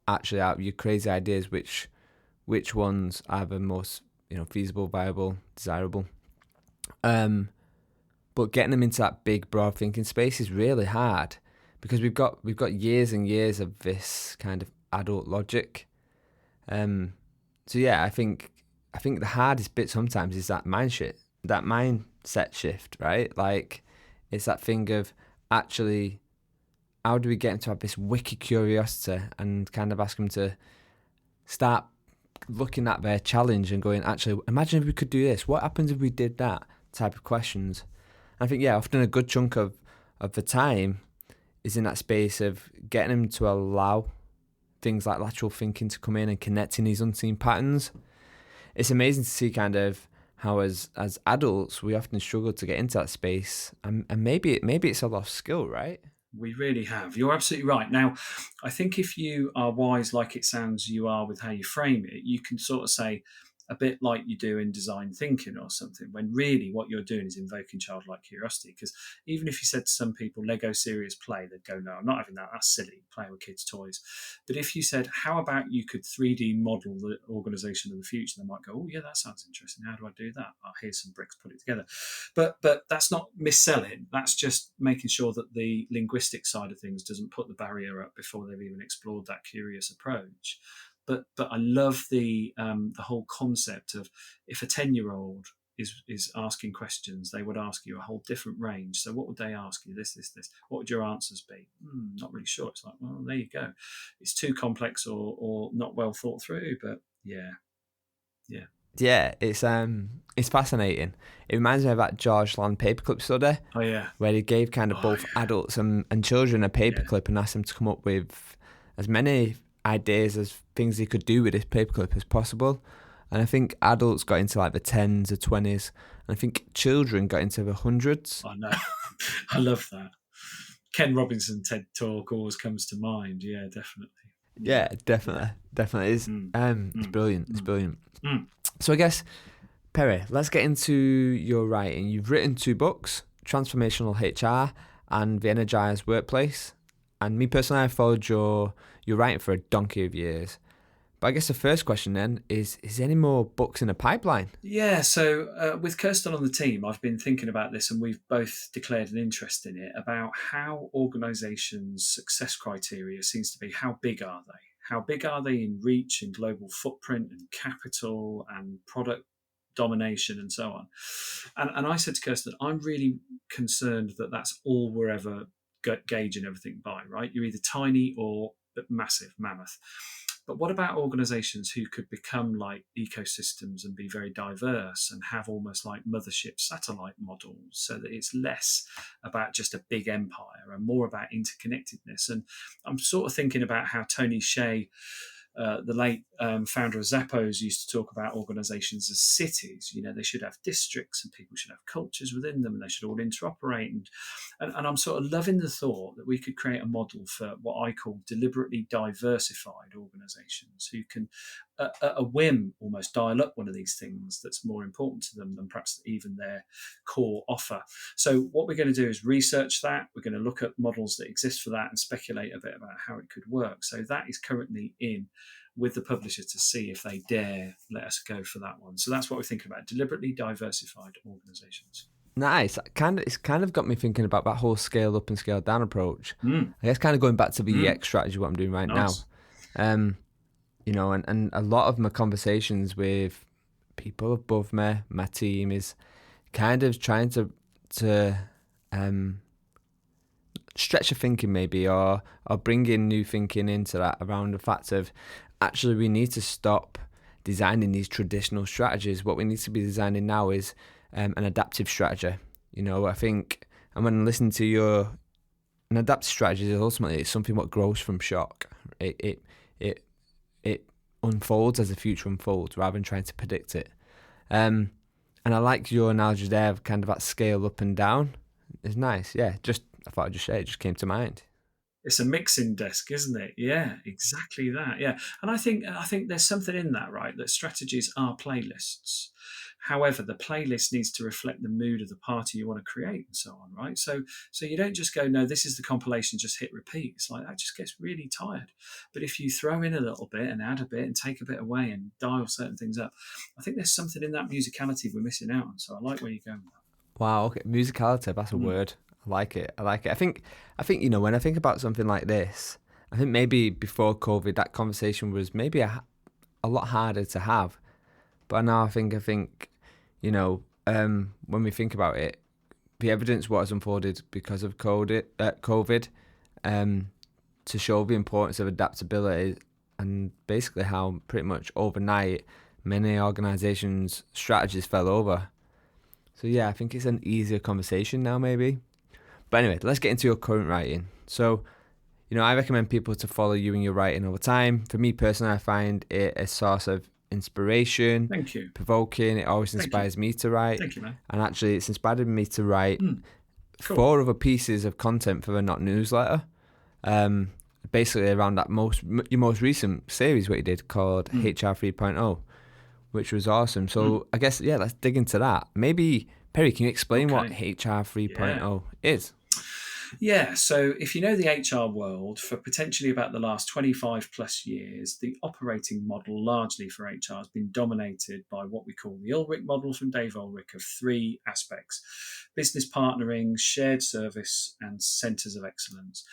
actually out of your crazy ideas, which ones are the most, feasible, viable, desirable. But getting them into that big broad thinking space is really hard, because we've got years and years of this kind of adult logic. So yeah, I think the hardest bit sometimes is that mindset shift, right? Like, it's that thing of actually, how do we get them to have this wicked curiosity and kind of ask them to start looking at their challenge and going, actually, imagine if we could do this. What happens if we did that? Type of questions. And I think, yeah, often a good chunk of the time is in that space of getting them to allow things like lateral thinking to come in and connecting these unseen patterns. It's amazing to see kind of how as adults we often struggle to get into that space, and maybe it's a lost skill, right? We really have. You're absolutely right. Now, I think if you are wise, like it sounds you are with how you frame it, you can sort of say, a bit like you do in design thinking or something, when really what you're doing is invoking childlike curiosity. Because even if you said to some people, Lego serious play, they'd go, no, I'm not having that. That's silly, playing with kids' toys. But if you said, how about you could 3D model the organisation of the future, they might go, oh, yeah, that sounds interesting. How do I do that? Oh, here's some bricks, put it together. But that's not mis-selling. That's just making sure that the linguistic side of things doesn't put the barrier up before they've even explored that curious approach. But I love the whole concept of, if a 10-year-old is asking questions, they would ask you a whole different range. So what would they ask you? This. What would your answers be? Not really sure. It's like, well, there you go. It's too complex or not well thought through. But yeah. Yeah, it's fascinating. It reminds me of that George Land paperclip study. Oh yeah. Where he gave kind of both adults and children a paperclip and asked them to come up with as many ideas as things he could do with this paperclip as possible. And I think adults got into like the 10s or 20s, and I think children got into the 100s. I know. I love that. Ken Robinson TED Talk always comes to mind. Yeah, definitely. Yeah, Yeah, definitely. mm, It's mm, brilliant. It's mm, brilliant. mm. So I guess, Perry, let's get into your writing. You've written 2 books, Transformational HR and The Energized Workplace. And me personally, I followed your writing for a donkey of years. But I guess the first question then is there any more books in the pipeline? Yeah, so with Kirsten on the team, I've been thinking about this, and we've both declared an interest in it about how organisations' success criteria seems to be how big are they? How big are they in reach and global footprint and capital and product domination and so on? And I said to Kirsten, I'm really concerned that that's all we're ever gauging everything by, right? You're either tiny or massive, mammoth. But what about organizations who could become like ecosystems and be very diverse and have almost like mothership satellite models so that it's less about just a big empire and more about interconnectedness? And I'm sort of thinking about how Tony Hsieh, the late founder of Zappos, used to talk about organizations as cities. You know, they should have districts and people should have cultures within them and they should all interoperate. And I'm sort of loving the thought that we could create a model for what I call deliberately diversified organizations who can, at a whim, almost dial up one of these things that's more important to them than perhaps even their core offer. So, what we're going to do is research that. We're going to look at models that exist for that and speculate a bit about how it could work. So, that is currently in with the publisher to see if they dare let us go for that one. So, that's what we're thinking about, deliberately diversified organizations. Nice. It's kind of got me thinking about that whole scale up and scale down approach. Mm, I guess kind of going back to the mm, EX strategy, what I'm doing right now. nice. And a lot of my conversations with people above me, my team, is kind of trying to stretch your thinking maybe, or bring in new thinking into that around the fact of actually we need to stop designing these traditional strategies. What we need to be designing now is an adaptive strategy. I think, and when I listen to an adaptive strategy is ultimately it's something what grows from shock. It unfolds as the future unfolds rather than trying to predict it. And I like your analogy there of kind of that scale up and down. It's nice, yeah. I thought I'd just say it just came to mind. It's a mixing desk, isn't it? Yeah, exactly that. Yeah, and I think there's something in that, right? That strategies are playlists. However, the playlist needs to reflect the mood of the party you want to create, and so on, right? So you don't just go, no, this is the compilation, just hit repeat. It's like that just gets really tired. But if you throw in a little bit and add a bit and take a bit away and dial certain things up, I think there's something in that musicality we're missing out on. So I like where you're going with that. Wow, okay, musicality, that's a Mm, word. I like it. I like it. I think when I think about something like this, I think maybe before COVID, that conversation was maybe a lot harder to have. But now I think, when we think about it, the evidence what has unfolded because of COVID, to show the importance of adaptability and basically how pretty much overnight many organisations' strategies fell over. So yeah, I think it's an easier conversation now maybe. But anyway, let's get into your current writing. So, I recommend people to follow you in your writing over time. For me personally, I find it a source of inspiration, thank you. provoking. It always Thank you. inspires me to write. Thank you, man. And actually, it's inspired me to write Cool. 4 other pieces of content for the Not newsletter. Um, Basically around that your most recent series what you did called HR 3.0, which was awesome. So I guess, yeah, let's dig into that. Maybe, Perry, can you explain what Okay. HR Yeah. 3.0 is? Yeah, so if you know the HR world, for potentially about the last 25 plus years, the operating model largely for HR has been dominated by what we call the Ulrich model from Dave Ulrich of 3 aspects: business partnering, shared service, and centers of excellence.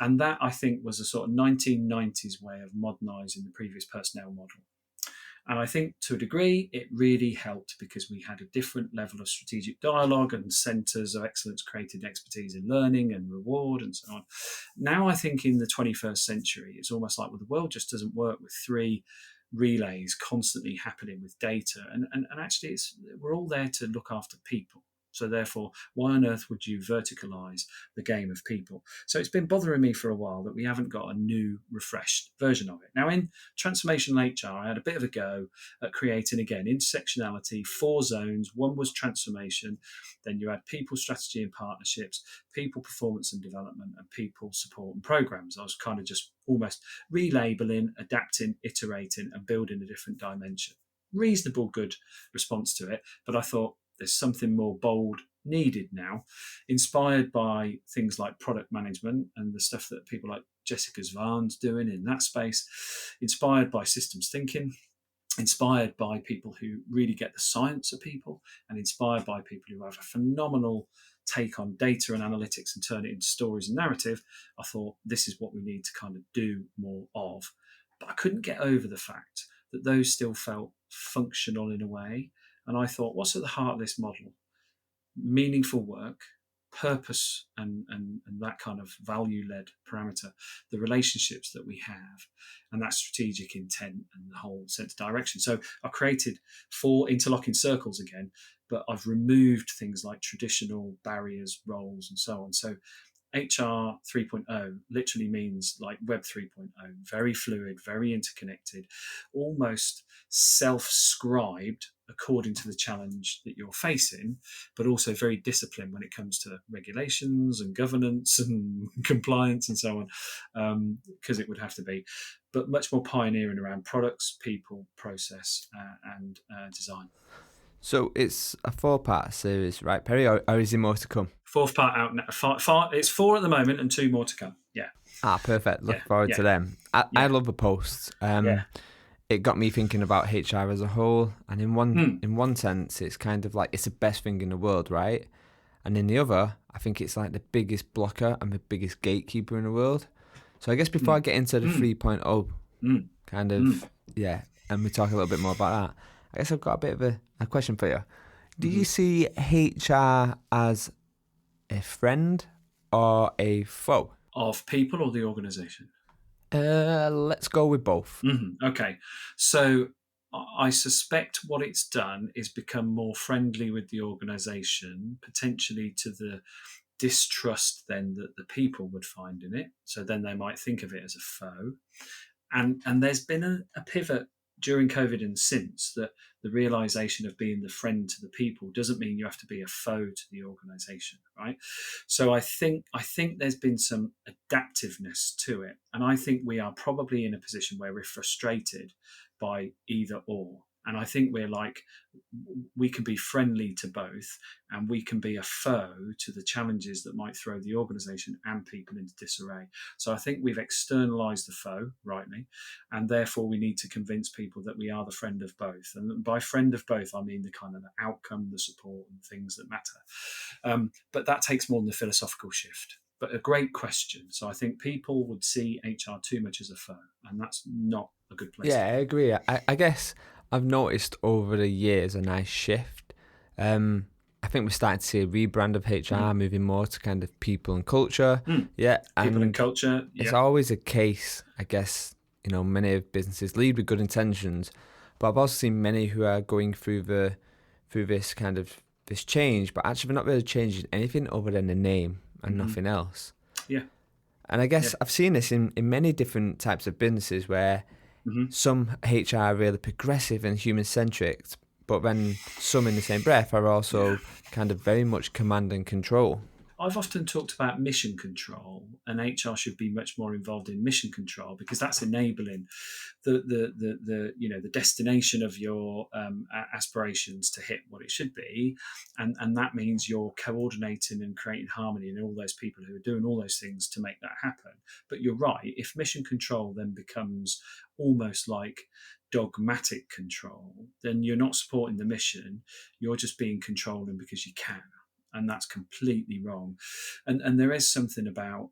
And that, I think, was a sort of 1990s way of modernizing the previous personnel model. And I think to a degree, it really helped because we had a different level of strategic dialogue and centers of excellence created expertise in learning and reward and so on. Now, I think in the 21st century, it's almost like, well, the world just doesn't work with 3 relays constantly happening with data. And actually, we're all there to look after people. So therefore, why on earth would you verticalize the game of people? So it's been bothering me for a while that we haven't got a new, refreshed version of it. Now, in transformational HR, I had a bit of a go at creating, again, intersectionality, 4 zones. One was transformation. Then you had people, strategy and partnerships, people, performance and development, and people, support and programs. I was kind of just almost relabeling, adapting, iterating, and building a different dimension. Reasonable good response to it, but I thought there's something more bold needed now, inspired by things like product management and the stuff that people like Jessica Zvan's doing in that space, inspired by systems thinking, inspired by people who really get the science of people, and inspired by people who have a phenomenal take on data and analytics and turn it into stories and narrative. I thought this is what we need to kind of do more of. But I couldn't get over the fact that those still felt functional in a way. And I thought, what's at the heart of this model? Meaningful work, purpose, and that kind of value-led parameter, the relationships that we have, and that strategic intent and the whole sense of direction. So I created 4 interlocking circles again, but I've removed things like traditional barriers, roles, and so on. So HR 3.0 literally means like Web 3.0, very fluid, very interconnected, almost self-scribed according to the challenge that you're facing, but also very disciplined when it comes to regulations and governance and compliance and so on, because it would have to be, but much more pioneering around products, people, process, and design. So it's a 4-part series, right, Perry, or is there more to come? 4th part out now. It's 4 at the moment and 2 more to come. Yeah. Perfect. Look forward to them. I love the posts. It got me thinking about HR as a whole, and in one sense, it's kind of like it's the best thing in the world, right? And in the other, I think it's like the biggest blocker and the biggest gatekeeper in the world. So I guess before I get into the 3.0 kind of, and we talk a little bit more about that, I guess I've got a bit of a question for you. Do you see HR as a friend or a foe? Of people or the organisation? Let's go with both. Okay. So I suspect what it's done is become more friendly with the organisation, potentially to the distrust then that the people would find in it. So then they might think of it as a foe. And there's been a pivot during COVID and since, that the realization of being the friend to the people doesn't mean you have to be a foe to the organization, right? So I think there's been some adaptiveness to it, and I think we are probably in a position where we're frustrated by either or. And I think we're like, we can be friendly to both, and we can be a foe to the challenges that might throw the organization and people into disarray. So I think we've externalized the foe, rightly, and therefore we need to convince people that we are the friend of both. And by friend of both, I mean the kind of the outcome, the support, and things that matter. But that takes more than the philosophical shift. But a great question. So I think people would see HR too much as a foe, and that's not a good place. Yeah, I agree. I guess I've noticed over the years a nice shift. I think we're starting to see a rebrand of HR, moving more to kind of people and culture. Yeah, people and culture. Yeah. It's always a case, I guess. Many of businesses lead with good intentions, but I've also seen many who are going through this kind of this change, but actually they're not really changing anything other than the name and nothing else. Yeah. And I guess I've seen this in many different types of businesses where some HR are really progressive and human-centric, but then some in the same breath are also kind of very much command and control. I've often talked about mission control, and HR should be much more involved in mission control, because that's enabling the destination of your aspirations to hit what it should be, and that means you're coordinating and creating harmony in all those people who are doing all those things to make that happen. But you're right, if mission control then becomes almost like dogmatic control, then you're not supporting the mission, you're just being controlling because you can. And that's completely wrong. And there is something about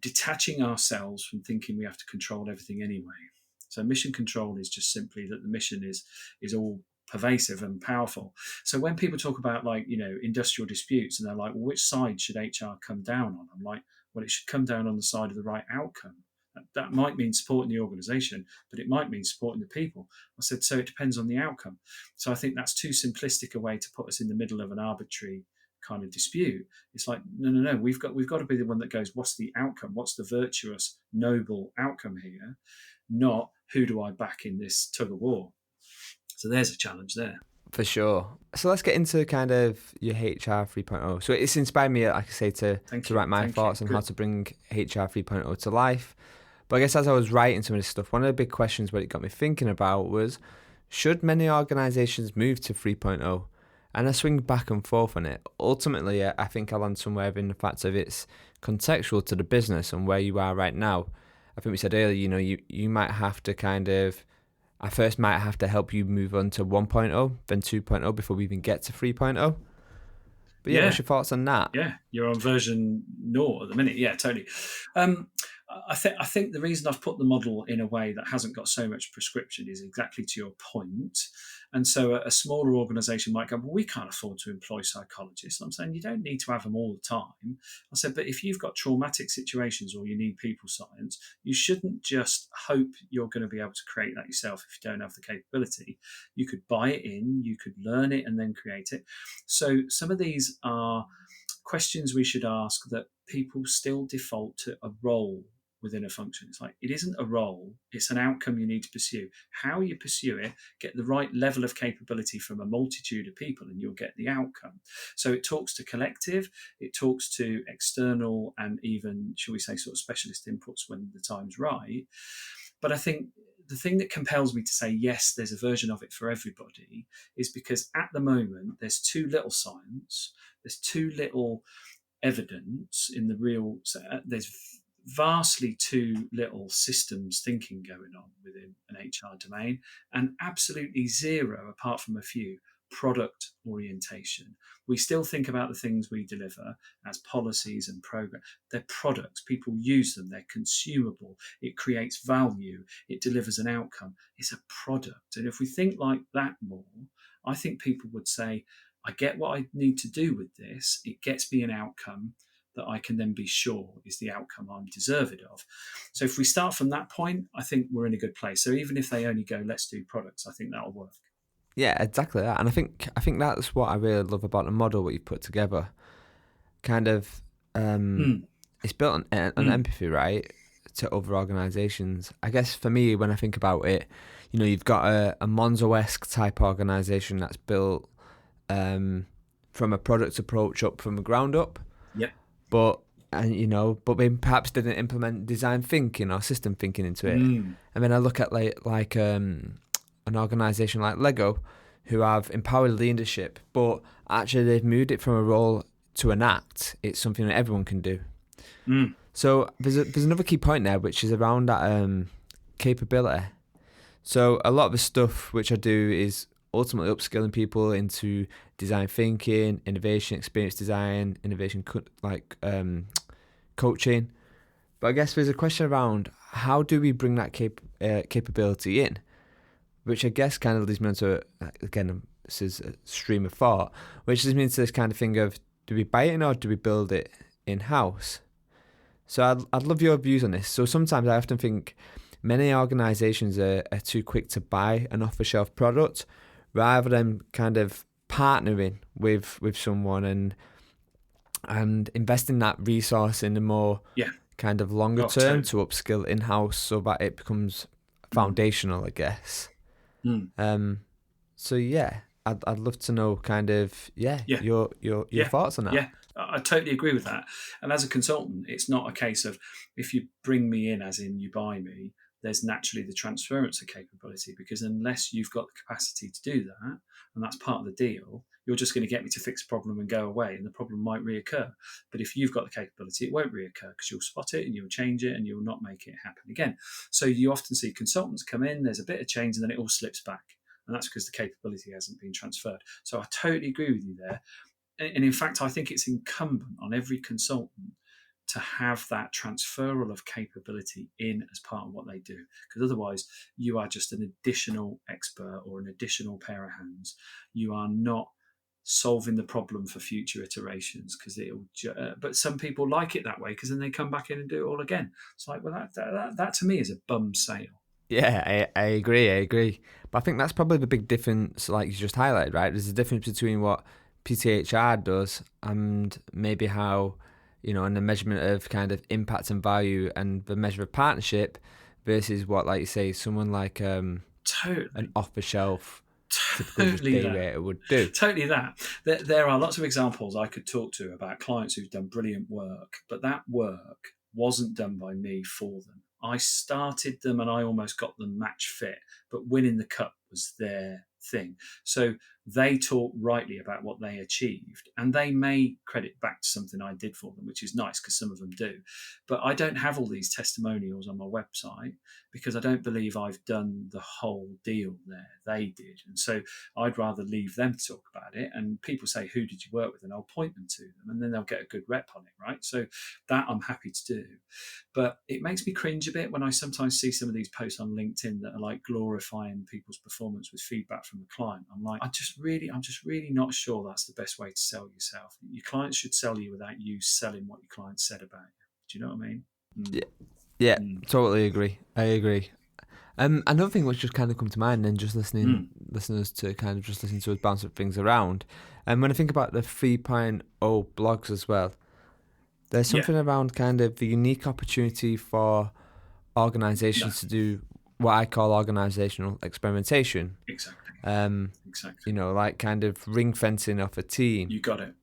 detaching ourselves from thinking we have to control everything anyway. So mission control is just simply that the mission is all pervasive and powerful. So when people talk about industrial disputes, and they're like, well, which side should HR come down on? I'm like, well, it should come down on the side of the right outcome. That might mean supporting the organization, but it might mean supporting the people. I said, so it depends on the outcome. So I think that's too simplistic a way to put us in the middle of an arbitrary kind of dispute. It's like, no, we've got to be the one that goes, what's the outcome? What's the virtuous, noble outcome here? Not who do I back in this tug of war? So there's a challenge there. For sure. So let's get into kind of your HR 3.0. So it's inspired me, like I say, to write my thoughts on how to bring HR 3.0 to life. But I guess as I was writing some of this stuff, one of the big questions what it got me thinking about was, should many organizations move to 3.0? And I swing back and forth on it. Ultimately, I think I land somewhere in the fact of it's contextual to the business and where you are right now. I think we said earlier, you might have to kind of, I first might have to help you move on to 1.0, then 2.0 before we even get to 3.0. But yeah, what's your thoughts on that? Yeah, you're on version 0 at the minute. Yeah, totally. I think the reason I've put the model in a way that hasn't got so much prescription is exactly to your point. And so a smaller organisation might go, well, we can't afford to employ psychologists. I'm saying you don't need to have them all the time. I said, but if you've got traumatic situations or you need people science, you shouldn't just hope you're going to be able to create that yourself if you don't have the capability. You could buy it in, you could learn it and then create it. So some of these are questions we should ask that people still default to a role within a function. It's like, it isn't a role, it's an outcome you need to pursue. How you pursue it, get the right level of capability from a multitude of people and you'll get the outcome. So it talks to collective, it talks to external and even, shall we say, sort of specialist inputs when the time's right. But I think the thing that compels me to say, yes, there's a version of it for everybody is because at the moment, there's too little science, there's too little evidence in the real, there's vastly too little systems thinking going on within an HR domain, and absolutely zero, apart from a few, product orientation. We still think about the things we deliver as policies and programs. They're products. People use them. They're consumable. It creates value. It delivers an outcome. It's a product. And if we think like that more, I think people would say, I get what I need to do with this. It gets me an outcome that I can then be sure is the outcome I'm deserved of. So if we start from that point, I think we're in a good place. So even if they only go, let's do products, I think that'll work. Yeah, exactly that. And I think that's what I really love about the model what you've put together. Kind of, it's built on empathy, right, to other organisations. I guess for me, when I think about it, you've got a Monzo-esque type organisation that's built from a product approach up from the ground up. Yep. But they perhaps didn't implement design thinking or system thinking into it. And then I look at like an organisation like Lego, who have empowered leadership, but actually they've moved it from a role to an act. It's something that everyone can do. So there's another key point there, which is around that capability. So a lot of the stuff which I do is ultimately upskilling people into design thinking, innovation, experience design, innovation coaching. But I guess there's a question around how do we bring that capability in, which I guess kind of leads me into, again, this is a stream of thought, which leads me into this kind of thing of, do we buy it in or do we build it in-house? So I'd love your views on this. So sometimes I often think many organisations are too quick to buy an off-the-shelf product rather than kind of partnering with someone and investing that resource in a more kind of longer term to upskill in-house so that it becomes foundational, I guess. So yeah, I'd love to know kind of your thoughts on that. Yeah, I totally agree with that. And as a consultant, it's not a case of if you bring me in, as in you buy me, there's naturally the transference of capability, because unless you've got the capacity to do that, and that's part of the deal, you're just going to get me to fix a problem and go away, and the problem might reoccur. But if you've got the capability, it won't reoccur because you'll spot it and you'll change it and you'll not make it happen again. So you often see consultants come in, there's a bit of change, and then it all slips back. And that's because the capability hasn't been transferred. So I totally agree with you there. And in fact, I think it's incumbent on every consultant to have that transferal of capability in as part of what they do. Because otherwise, you are just an additional expert or an additional pair of hands. You are not solving the problem for future iterations, because but some people like it that way, because then they come back in and do it all again. It's like, well, that to me is a bum sale. Yeah, I agree. But I think that's probably the big difference, like you just highlighted, right? There's a difference between what PTHR does and maybe how, and the measurement of kind of impact and value and the measure of partnership versus what, like you say, someone like an Totally. off-the-shelf, typical just Totally day that. rater would do. Totally that. There are lots of examples I could talk to about clients who've done brilliant work, but that work wasn't done by me for them. I started them and I almost got them match fit, but winning the cup was their thing. So they talk rightly about what they achieved, and they may credit back to something I did for them, which is nice because some of them do. But I don't have all these testimonials on my website because I don't believe I've done the whole deal there. They did. And so I'd rather leave them to talk about it. And people say, who did you work with? And I'll point them to them, and then they'll get a good rep on it, right? So that I'm happy to do. But it makes me cringe a bit when I sometimes see some of these posts on LinkedIn that are like glorifying people's performance with feedback from the client. I'm like, I'm just really not sure that's the best way to sell yourself. Your clients should sell you without you selling what your client said about you. Do you know what I mean? Yeah, totally agree. I agree. Another thing which just kind of come to mind, and just listeners to kind of just listen to us bounce things around, and when I think about the 3.0 blogs as well, there's something around kind of the unique opportunity for organisations to do what I call organisational experimentation. Exactly. Like kind of ring fencing off a team. You got it.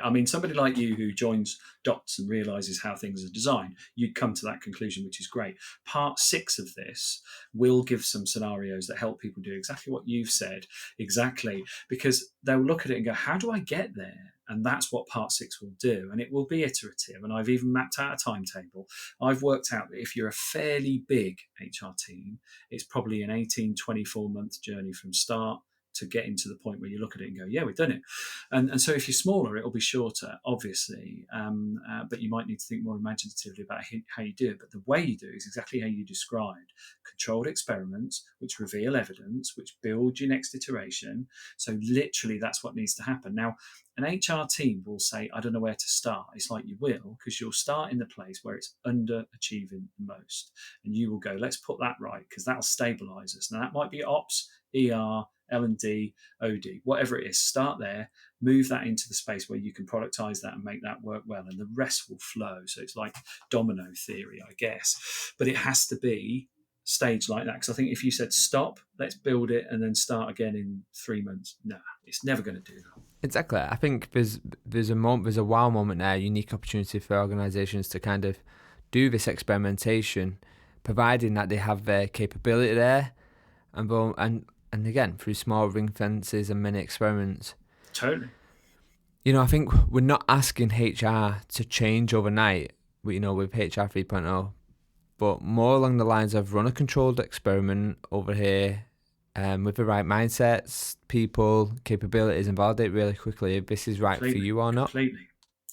I mean, somebody like you who joins dots and realizes how things are designed, you'd come to that conclusion, which is great. Part 6 of this will give some scenarios that help people do exactly what you've said, exactly, because they'll look at it and go, how do I get there? And that's what part 6 will do. And it will be iterative. And I've even mapped out a timetable. I've worked out that if you're a fairly big HR team, it's probably an 18, 24-month journey from start to getting to the point where you look at it and go, yeah, we've done it. And so if you're smaller, it'll be shorter, obviously, but you might need to think more imaginatively about how you do it. But the way you do it is exactly how you described. Controlled experiments, which reveal evidence, which build your next iteration. So literally that's what needs to happen. Now, an HR team will say, I don't know where to start. It's like you will, because you'll start in the place where it's underachieving the most. And you will go, let's put that right, because that'll stabilize us. Now, that might be ops, ER, L&D, OD, whatever it is. Start there, move that into the space where you can productize that and make that work well, and the rest will flow. So it's like domino theory, I guess. But it has to be staged like that, because I think if you said stop, let's build it, and then start again in 3 months, no, it's never going to do that. Exactly. I think there's a wow moment there, a unique opportunity for organisations to kind of do this experimentation, providing that they have their capability there, and again through small ring fences and many experiments. Totally. I think we're not asking HR to change overnight, with HR 3.0, but more along the lines of run a controlled experiment over here, with the right mindsets, people, capabilities, and validate really quickly if this is right for you or not. Completely.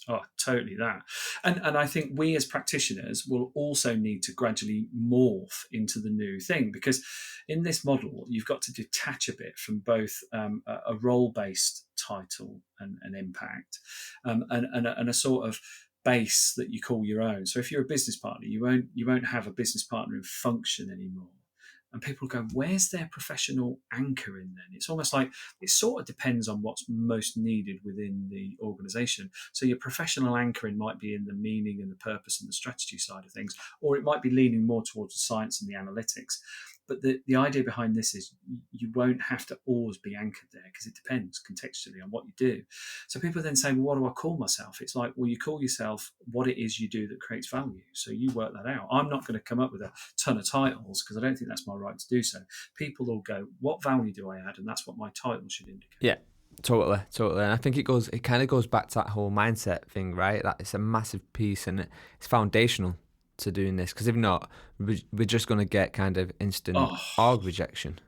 Oh, totally that. And I think we as practitioners will also need to gradually morph into the new thing, because in this model, you've got to detach a bit from both a role-based title and impact, and a sort of base that you call your own. So if you're a business partner, you won't have a business partner in function anymore. And people go, where's their professional anchor in then? It's almost like it sort of depends on what's most needed within the organization. So your professional anchoring might be in the meaning and the purpose and the strategy side of things, or it might be leaning more towards the science and the analytics. But the idea behind this is you won't have to always be anchored there, because it depends contextually on what you do. So people then say, well, what do I call myself? It's like, well, you call yourself what it is you do that creates value. So you work that out. I'm not going to come up with a ton of titles, because I don't think that's my right to do so. People will go, what value do I add? And that's what my title should indicate. Yeah. Totally. And I think it kind of goes back to that whole mindset thing, right? That it's a massive piece and it's foundational to doing this, because if not, we're just going to get kind of instant org rejection.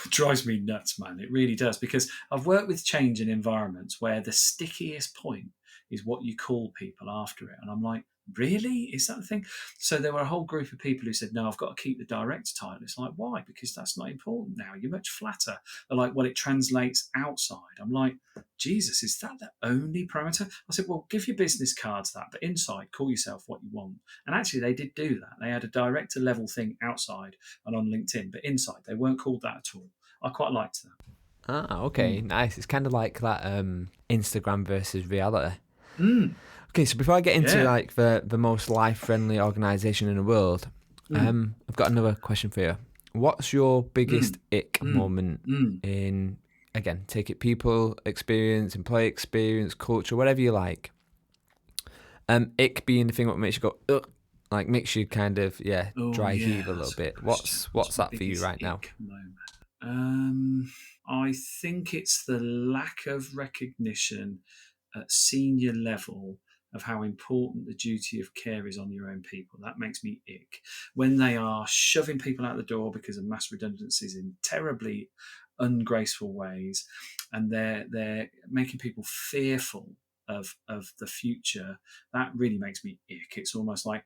Drives me nuts, man. It really does, because I've worked with change in environments where the stickiest point is what you call people after it. And I'm like, really? Is that the thing? So there were a whole group of people who said, no, I've got to keep the director title. It's like, why? Because that's not important now. You're much flatter. They're like, well, it translates outside. I'm like, Jesus, is that the only parameter? I said, well, give your business cards that, but inside, call yourself what you want. And actually, they did do that. They had a director level thing outside and on LinkedIn, but inside, they weren't called that at all. I quite liked that. Ah, okay, nice. It's kind of like that Instagram versus reality. Mm. Okay, so before I get into Yeah. like the most life friendly organization in the world, I've got another question for you. What's your biggest Mm. ick Mm. moment Mm. in, again, take it people experience, employee experience, culture, whatever you like. Ick being the thing that makes you go ugh, like makes you kind of Oh, dry yeah, heave a little that's a good bit. question. What's What's my that for you biggest right now? ick moment? I think it's the lack of recognition at senior level of how important the duty of care is on your own people. That makes me ick. When they are shoving people out the door because of mass redundancies in terribly ungraceful ways, and they're making people fearful of the future, that really makes me ick. It's almost like,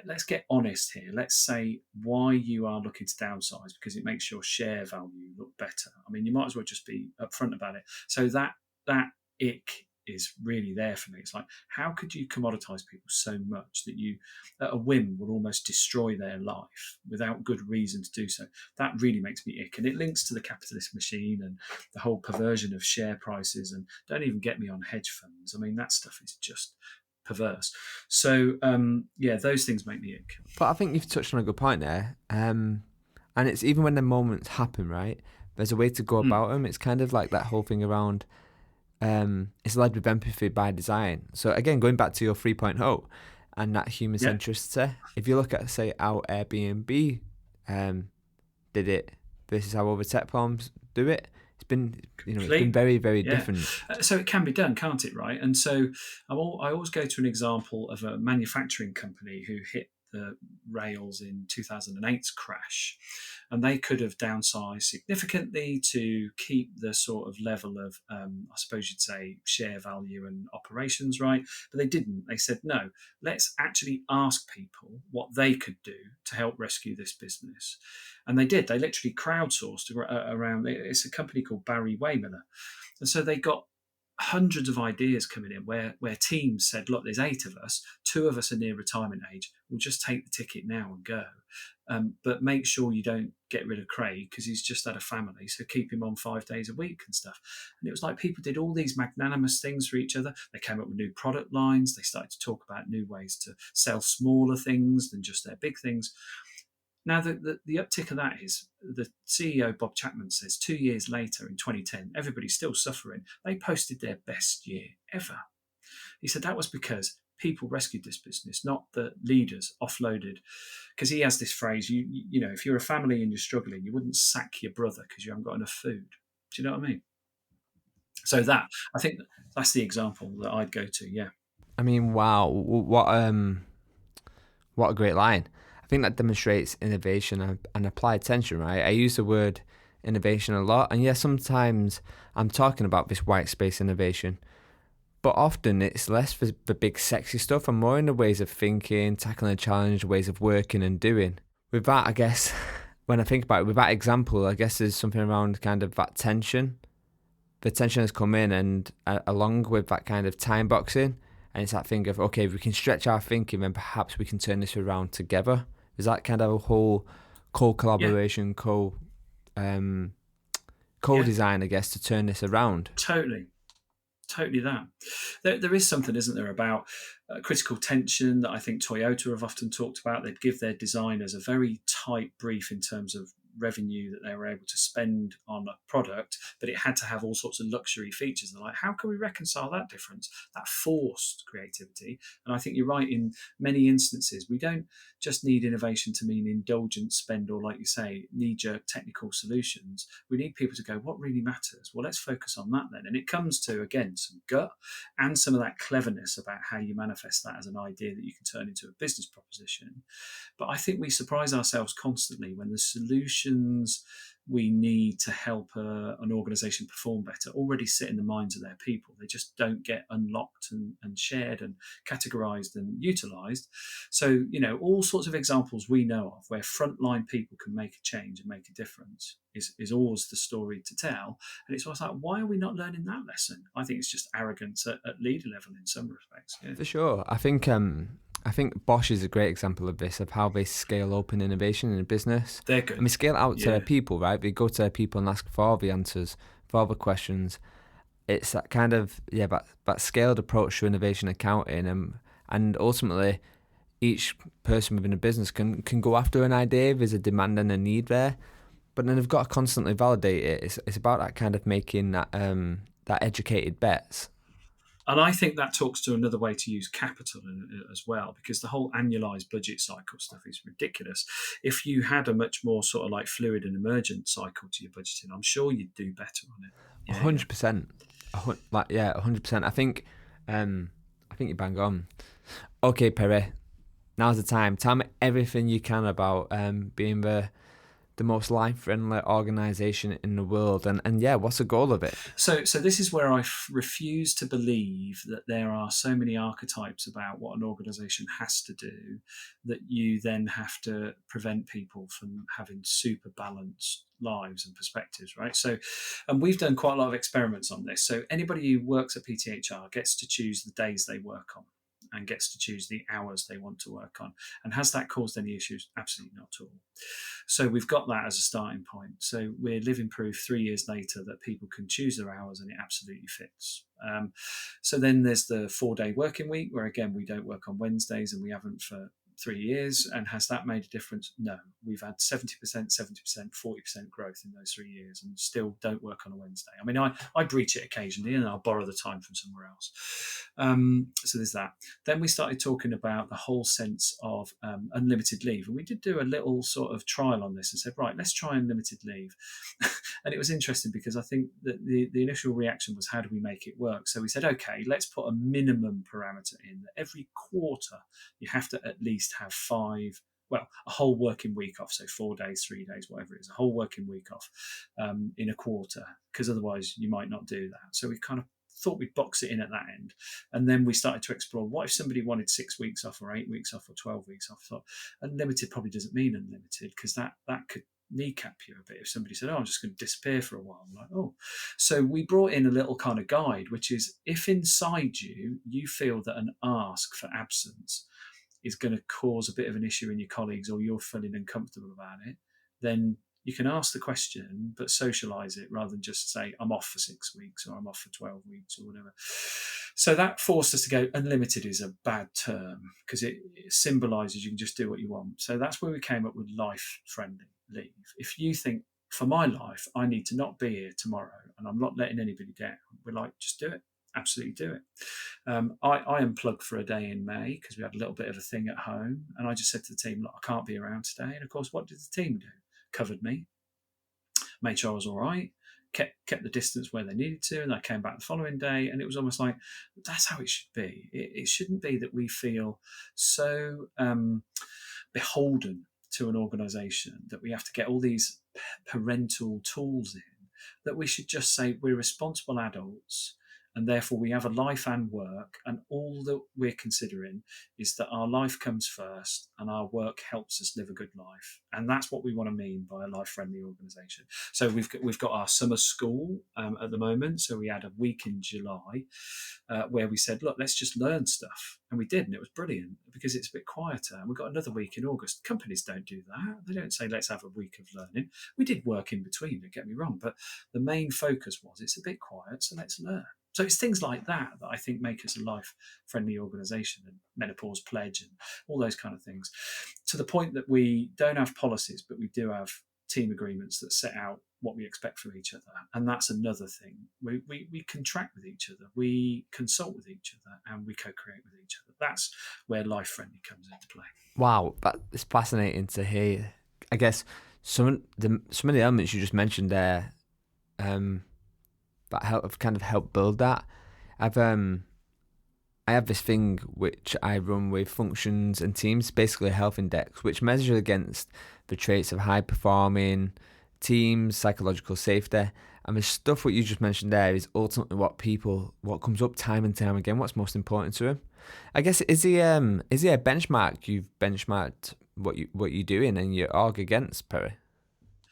let's get honest here. Let's say why you are looking to downsize, because it makes your share value look better. I mean, you might as well just be upfront about it. So that ick is really there for me. It's like, how could you commoditize people so much that you, at a whim, will almost destroy their life without good reason to do so? That really makes me ick. And it links to the capitalist machine and the whole perversion of share prices. And don't even get me on hedge funds. I mean, that stuff is just perverse. So, those things make me ick. But I think you've touched on a good point there. And it's even when the moments happen, right? There's a way to go Mm. about them. It's kind of like that whole thing around it's led with empathy by design. So again, going back to your 3.0 and that human Yeah. centricity, if you look at, say, how Airbnb did it versus how other tech platforms do it, it's been Completely. very, very Yeah. different. So it can be done, can't it? Right. And so I always go to an example of a manufacturing company who hit the rails in 2008's crash, and they could have downsized significantly to keep the sort of level of, I suppose you'd say, share value and operations, right? But they didn't. They said, no, let's actually ask people what they could do to help rescue this business. And they did. They literally crowdsourced around. It's a company called Barry Waymiller, and so they got hundreds of ideas coming in where teams said, look, there's 8 of us, 2 of us are near retirement age. We'll just take the ticket now and go. But make sure you don't get rid of Craig because he's just had a family. So keep him on 5 days a week and stuff. And it was like people did all these magnanimous things for each other. They came up with new product lines. They started to talk about new ways to sell smaller things than just their big things. Now, the uptick of that is the CEO, Bob Chapman, says 2 years later in 2010, everybody's still suffering. They posted their best year ever. He said that was because people rescued this business, not the leaders offloaded. Because he has this phrase, you know, if you're a family and you're struggling, you wouldn't sack your brother because you haven't got enough food. Do you know what I mean? So I think that's the example that I'd go to. Yeah. I mean, wow, what a great line. I think that demonstrates innovation and applied tension, right? I use the word innovation a lot, and sometimes I'm talking about this white space innovation, but often it's less for the big sexy stuff and more in the ways of thinking, tackling a challenge, ways of working and doing. With that, I guess, when I think about it, with that example, I guess there's something around kind of that tension. The tension has come in, and along with that kind of time boxing, and it's that thing of, okay, if we can stretch our thinking, then perhaps we can turn this around together. Is that kind of a whole Yeah. co-collaboration, Yeah. co-design, I guess, to turn this around? Totally that. There is something, isn't there, about critical tension that I think Toyota have often talked about. They'd give their designers a very tight brief in terms of revenue that they were able to spend on a product, but it had to have all sorts of luxury features. And they're like, how can we reconcile that difference? That forced creativity. And I think you're right, in many instances, we don't just need innovation to mean indulgent spend or, like you say, knee-jerk technical solutions. We need people to go, what really matters? Well, let's focus on that then. And it comes to, again, some gut and some of that cleverness about how you manifest that as an idea that you can turn into a business proposition. But I think we surprise ourselves constantly when the solutions we need to help an organization perform better already sit in the minds of their people. They just don't get unlocked and shared and categorized and utilized. So, all sorts of examples we know of where frontline people can make a change and make a difference is always the story to tell. And it's always like, why are we not learning that lesson? I think it's just arrogance at leader level in some respects. Yeah. For sure. I think Bosch is a great example of this, of how they scale open innovation in a business. They're good. And they scale it out to their people, right? They go to their people and ask for all the answers, for all the questions. It's that kind of, that scaled approach to innovation accounting. And ultimately, each person within a business can go after an idea. There's a demand and a need there. But then they've got to constantly validate it. It's about that kind of making that educated bets. And I think that talks to another way to use capital as well, because the whole annualized budget cycle stuff is ridiculous. If you had a much more sort of like fluid and emergent cycle to your budgeting, I'm sure you'd do better on it. 100%. 100%. I think you bang on. Okay, Perry, now's the time. Tell me everything you can about being the most life-friendly organisation in the world, and what's the goal of it? So this is where I refuse to believe that there are so many archetypes about what an organisation has to do that you then have to prevent people from having super balanced lives and perspectives, right? So, and we've done quite a lot of experiments on this. So anybody who works at PTHR gets to choose the days they work on and gets to choose the hours they want to work on. And has that caused any issues? Absolutely not at all. So we've got that as a starting point. So we're living proof 3 years later that people can choose their hours and it absolutely fits. So then there's the 4-day working week, where again, we don't work on Wednesdays, and we haven't for 3 years. And has that made a difference? No. We've had 70%, 70%, 40% growth in those 3 years and still don't work on a Wednesday. I mean, I breach it occasionally and I'll borrow the time from somewhere else. So there's that. Then we started talking about the whole sense of unlimited leave. And we did do a little sort of trial on this and said, right, let's try unlimited leave. And it was interesting because I think that the initial reaction was, how do we make it work? So we said, okay, let's put a minimum parameter in that every quarter you have to at least have a whole working week off. So 4 days, 3 days, whatever it is, a whole working week off in a quarter, because otherwise you might not do that. So we kind of thought we'd box it in at that end. And then we started to explore, what if somebody wanted 6 weeks off or 8 weeks off or 12 weeks off? I thought unlimited probably doesn't mean unlimited, because that could kneecap you a bit if somebody said, I'm just going to disappear for a while. I'm like, oh. So we brought in a little kind of guide, which is, if inside you feel that an ask for absence is going to cause a bit of an issue in your colleagues, or you're feeling uncomfortable about it, then you can ask the question, but socialize it rather than just say, I'm off for 6 weeks or I'm off for 12 weeks or whatever. So that forced us to go, unlimited is a bad term because it symbolizes you can just do what you want. So that's where we came up with life-friendly leave. If you think, for my life, I need to not be here tomorrow and I'm not letting anybody down, we're like, just do it. Absolutely do it. I unplugged for a day in May because we had a little bit of a thing at home, and I just said to the team, look, I can't be around today. And of course, what did the team do? Covered me, made sure I was all right, kept the distance where they needed to, and I came back the following day, and it was almost like, that's how it should be. It shouldn't be that we feel so beholden to an organisation that we have to get all these parental tools in, that we should just say we're responsible adults, and therefore we have a life and work, and all that we're considering is that our life comes first and our work helps us live a good life. And that's what we want to mean by a life-friendly organisation. So we've got our summer school at the moment. So we had a week in July where we said, look, let's just learn stuff. And we did, and it was brilliant because it's a bit quieter. And we've got another week in August. Companies don't do that. They don't say, let's have a week of learning. We did work in between, don't get me wrong, but the main focus was, it's a bit quiet, so let's learn. So it's things like that I think make us a life-friendly organisation, and menopause pledge and all those kind of things, to the point that we don't have policies, but we do have team agreements that set out what we expect from each other. And that's another thing. We contract with each other, we consult with each other, and we co-create with each other. That's where life-friendly comes into play. Wow, it's fascinating to hear. I guess some of the elements you just mentioned there, that have kind of helped build that. I have this thing which I run with functions and teams, basically a health index, which measures against the traits of high performing teams, psychological safety. And the stuff what you just mentioned there is ultimately what comes up time and time again, what's most important to them. I guess, is there a benchmark you've benchmarked what you're doing and your org against, Perry?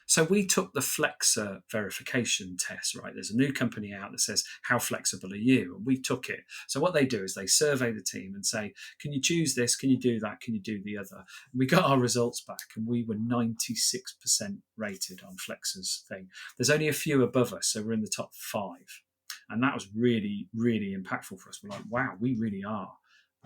So we took the Flexer verification test, right? There's a new company out that says, how flexible are you? And we took it. So what they do is they survey the team and say, can you choose this? Can you do that? Can you do the other? And we got our results back and we were 96% rated on Flexer's thing. There's only a few above us, so we're in the top 5. And that was really, really impactful for us. We're like, wow, we really are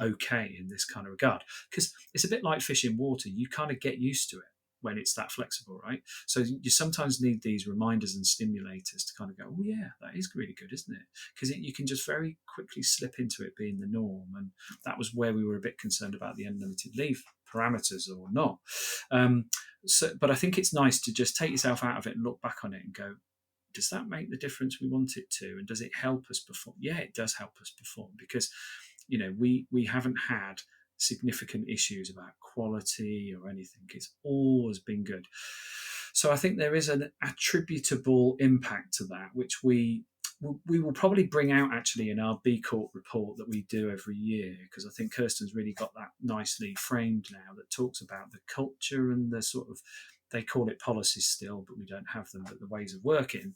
okay in this kind of regard. Because it's a bit like fish in water. You kind of get used to it when it's that flexible, right? So you sometimes need these reminders and stimulators to kind of go, oh yeah, that is really good, isn't it? Because you can just very quickly slip into it being the norm. And that was where we were a bit concerned about the unlimited leave parameters or not. But I think it's nice to just take yourself out of it and look back on it and go, does that make the difference we want it to? And does it help us perform? Yeah, it does help us perform, because, we haven't had significant issues about quality or anything. It's always been good. So I think there is an attributable impact to that, which we will probably bring out actually in our B Corp report that we do every year, because I think Kirsten's really got that nicely framed now, that talks about the culture and the sort of, they call it policies still, but we don't have them, but the ways of working.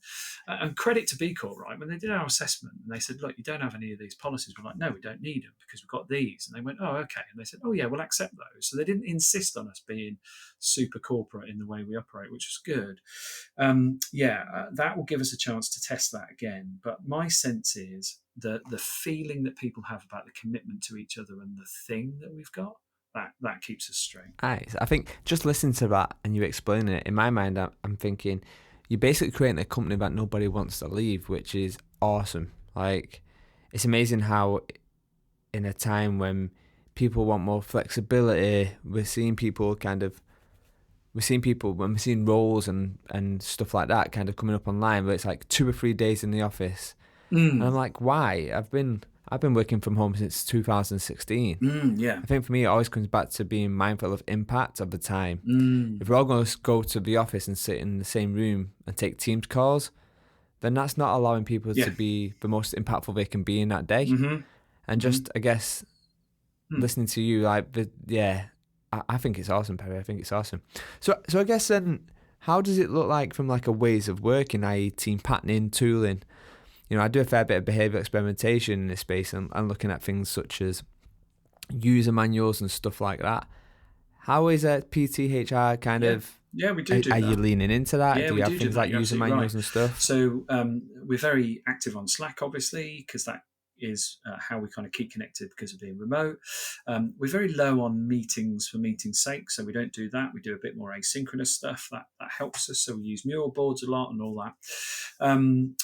And credit to B Corp, right? When they did our assessment and they said, look, you don't have any of these policies. We're like, no, we don't need them because we've got these. And they went, oh, okay. And they said, oh, yeah, we'll accept those. So they didn't insist on us being super corporate in the way we operate, which was good. That will give us a chance to test that again. But my sense is that the feeling that people have about the commitment to each other and the thing that we've got, that keeps us straight. Nice. I think just listening to that and you explaining it, in my mind, I'm thinking you're basically creating a company that nobody wants to leave, which is awesome. Like, it's amazing how in a time when people want more flexibility, we're seeing roles and stuff like that kind of coming up online, where it's like 2 or 3 days in the office. And I'm like, why? I've been working from home since 2016. Yeah. I think for me, it always comes back to being mindful of impact of the time. If we're all going to go to the office and sit in the same room and take Teams calls, then that's not allowing people to be the most impactful they can be in that day. And just, I guess, listening to you, I think it's awesome, Perry. I think it's awesome. So I guess then, how does it look like from like a ways of working, i.e. team patterning, tooling? I do a fair bit of behavioural experimentation in this space and looking at things such as user manuals and stuff like that. How is PTHR kind of... Yeah, we do Are that. you leaning into that? Yeah, do you have things like user manuals and stuff? So we're very active on Slack, obviously, because that is how we kind of keep connected because of being remote. We're very low on meetings for meeting's sake, so we don't do that. We do a bit more asynchronous stuff. That helps us. So we use mural boards a lot and all that.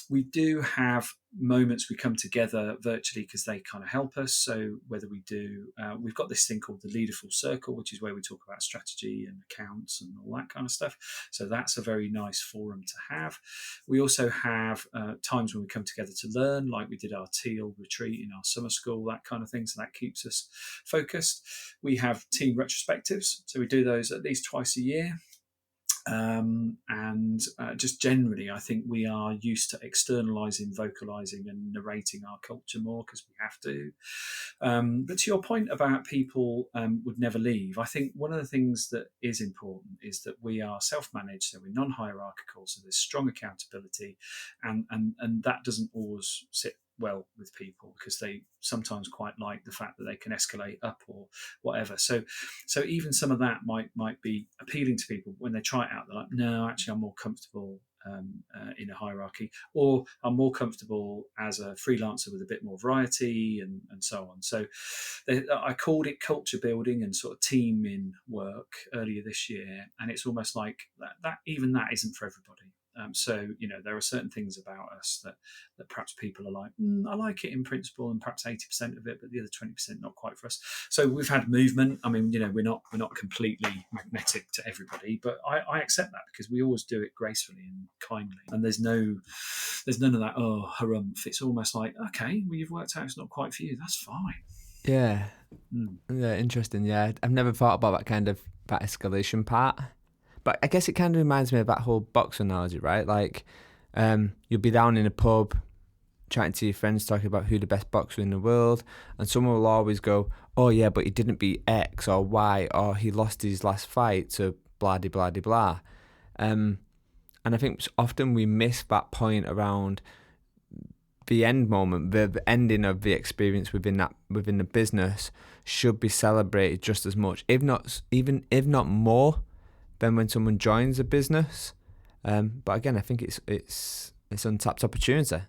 We do have moments we come together virtually because they kind of help us. So whether we do, we've got this thing called the Leaderful Circle, which is where we talk about strategy and accounts and all that kind of stuff. So that's a very nice forum to have. We also have times when we come together to learn, like we did our Teal retreat in our summer school, that kind of thing. So that keeps us focused. We have team retrospectives. So we do those at least twice a year. Just generally, I think we are used to externalizing, vocalizing and narrating our culture more because we have to. But to your point about people would never leave, I think one of the things that is important is that we are self-managed, so we're non-hierarchical, so there's strong accountability, and that doesn't always sit well with people because they sometimes quite like the fact that they can escalate up or whatever. So even some of that might be appealing to people. When they try it out, they're like, no, actually I'm more comfortable in a hierarchy, or I'm more comfortable as a freelancer with a bit more variety and so on. So I called it culture building and sort of teaming work earlier this year, and it's almost like that even that isn't for everybody. So there are certain things about us that perhaps people are like, I like it in principle, and perhaps 80% of it, but the other 20% not quite for us. So we've had movement. I mean, we're not completely magnetic to everybody, but I accept that because we always do it gracefully and kindly, and there's none of that harumph. It's almost like, okay, well, you've worked out it's not quite for you. That's fine. Yeah, interesting. Yeah, I've never thought about that escalation part. But I guess it kind of reminds me of that whole box analogy, right? Like, you'll be down in a pub chatting to your friends, talking about who the best boxer in the world, and someone will always go, "Oh yeah, but he didn't beat X or Y, or he lost his last fight to blah de blah de blah." And I think often we miss that point around the end moment, the ending of the experience within the business should be celebrated just as much, if not more, than when someone joins a business. But again, I think it's untapped opportunity.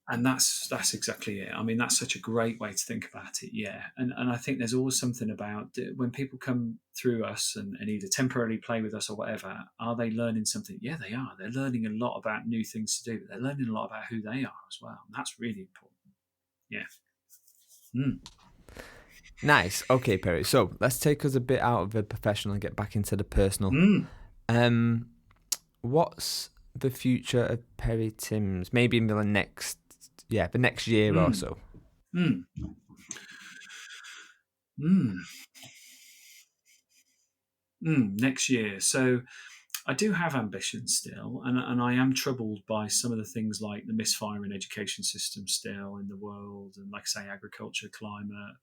And that's exactly it. I mean, that's such a great way to think about it. Yeah, and I think there's always something about when people come through us and either temporarily play with us or whatever. Are they learning something? Yeah, they are. They're learning a lot about new things to do, but they're learning a lot about who they are as well. And that's really important. Yeah. Mm. Nice. Okay, Perry. So let's take us a bit out of the professional and get back into the personal. Mm. Um, what's the future of Perry Timms? Maybe in the next year or Mm. so. Mm. Mm. Next year. So I do have ambitions still, and I am troubled by some of the things like the misfire in education system still in the world, and like I say, agriculture, climate,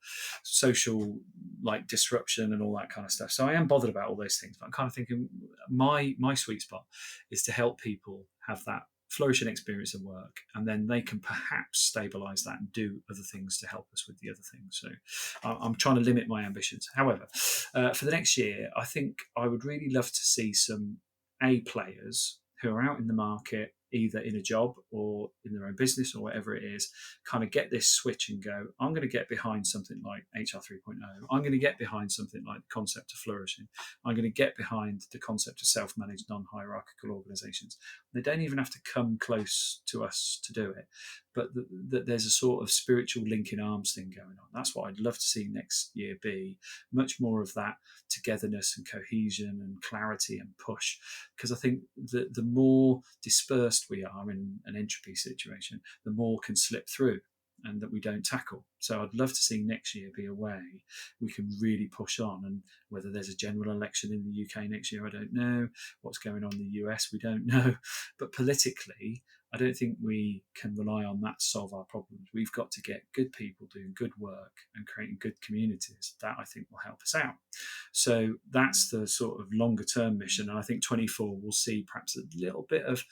social like disruption, and all that kind of stuff. So I am bothered about all those things. But I'm kind of thinking my sweet spot is to help people have that flourishing experience of work, and then they can perhaps stabilize that and do other things to help us with the other things. So I'm trying to limit my ambitions. However, for the next year, I think I would really love to see some A players who are out in the market, either in a job or in their own business or whatever it is, kind of get this switch and go, I'm going to get behind something like HR 3.0. I'm going to get behind something like the concept of flourishing. I'm going to get behind the concept of self managed, non hierarchical organizations. They don't even have to come close to us to do it, but that there's a sort of spiritual link in arms thing going on. That's what I'd love to see next year be much more of that togetherness and cohesion and clarity and push. Because I think the more dispersed we are in an entropy situation, the more can slip through and that we don't tackle. So I'd love to see next year be a way we can really push on. And whether there's a general election in the UK next year, I don't know. What's going on in the US, we don't know. But politically, I don't think we can rely on that to solve our problems. We've got to get good people doing good work and creating good communities. That I think will help us out. So that's the sort of longer term mission. And I think 24 will see perhaps a little bit of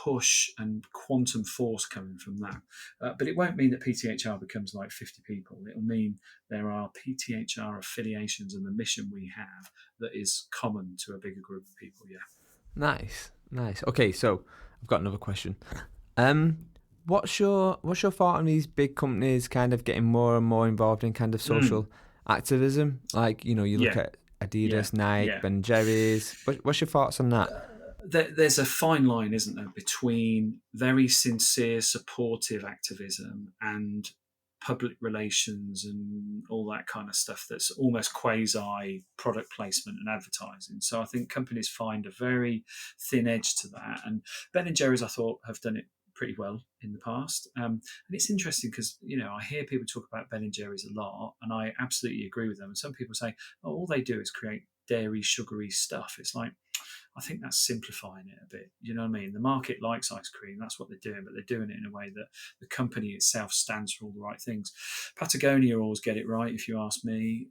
push and quantum force coming from that. But it won't mean that PTHR becomes like 50 people. It'll mean there are PTHR affiliations and the mission we have that is common to a bigger group of people. Yeah. Nice. Okay, so I've got another question. Um, what's your thought on these big companies kind of getting more and more involved in kind of Mm. social activism? Like, you look Yeah. at Yeah. Adidas, Nike, Yeah. Ben and Jerry's. What's your thoughts on that? There's a fine line, isn't there, between very sincere, supportive activism and public relations and all that kind of stuff that's almost quasi product placement and advertising. So I think companies find a very thin edge to that. And Ben and Jerry's, I thought, have done it pretty well in the past. And it's interesting because, I hear people talk about Ben and Jerry's a lot, and I absolutely agree with them. And some people say, oh, all they do is create dairy, sugary stuff. It's like, I think that's simplifying it a bit. You know what I mean? The market likes ice cream. That's what they're doing, but they're doing it in a way that the company itself stands for all the right things. Patagonia always get it right, if you ask me.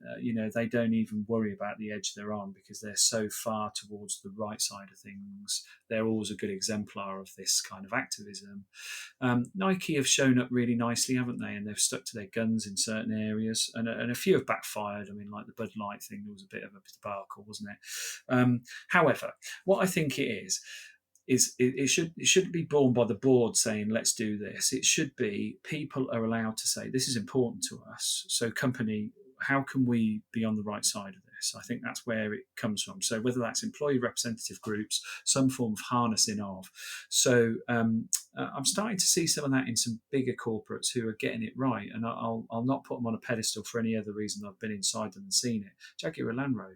They don't even worry about the edge they're on because they're so far towards the right side of things. They're always a good exemplar of this kind of activism. Nike have shown up really nicely, haven't they? And they've stuck to their guns in certain areas, and a few have backfired. I mean, like the Bud Light thing, there was a bit of a debacle, wasn't it? However, what I think it is it shouldn't be borne by the board saying let's do this. It should be people are allowed to say this is important to us. So company, how can we be on the right side of this? I think that's where it comes from. So whether that's employee representative groups, some form of harnessing of. So I'm starting to see some of that in some bigger corporates who are getting it right, and I'll not put them on a pedestal for any other reason. I've been inside them and seen it. Jaguar Land Rover,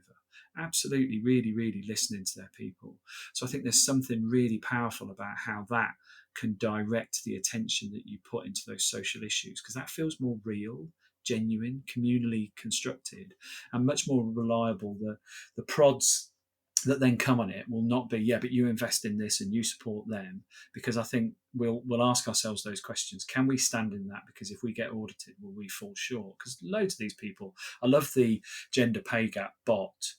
absolutely, really, really listening to their people. So I think there's something really powerful about how that can direct the attention that you put into those social issues, because that feels more real, genuine, communally constructed, and much more reliable. The prods that then come on it will not be, yeah, but you invest in this and you support them, because I think we'll ask ourselves those questions. Can we stand in that? Because if we get audited, will we fall short? Because loads of these people, I love the gender pay gap bot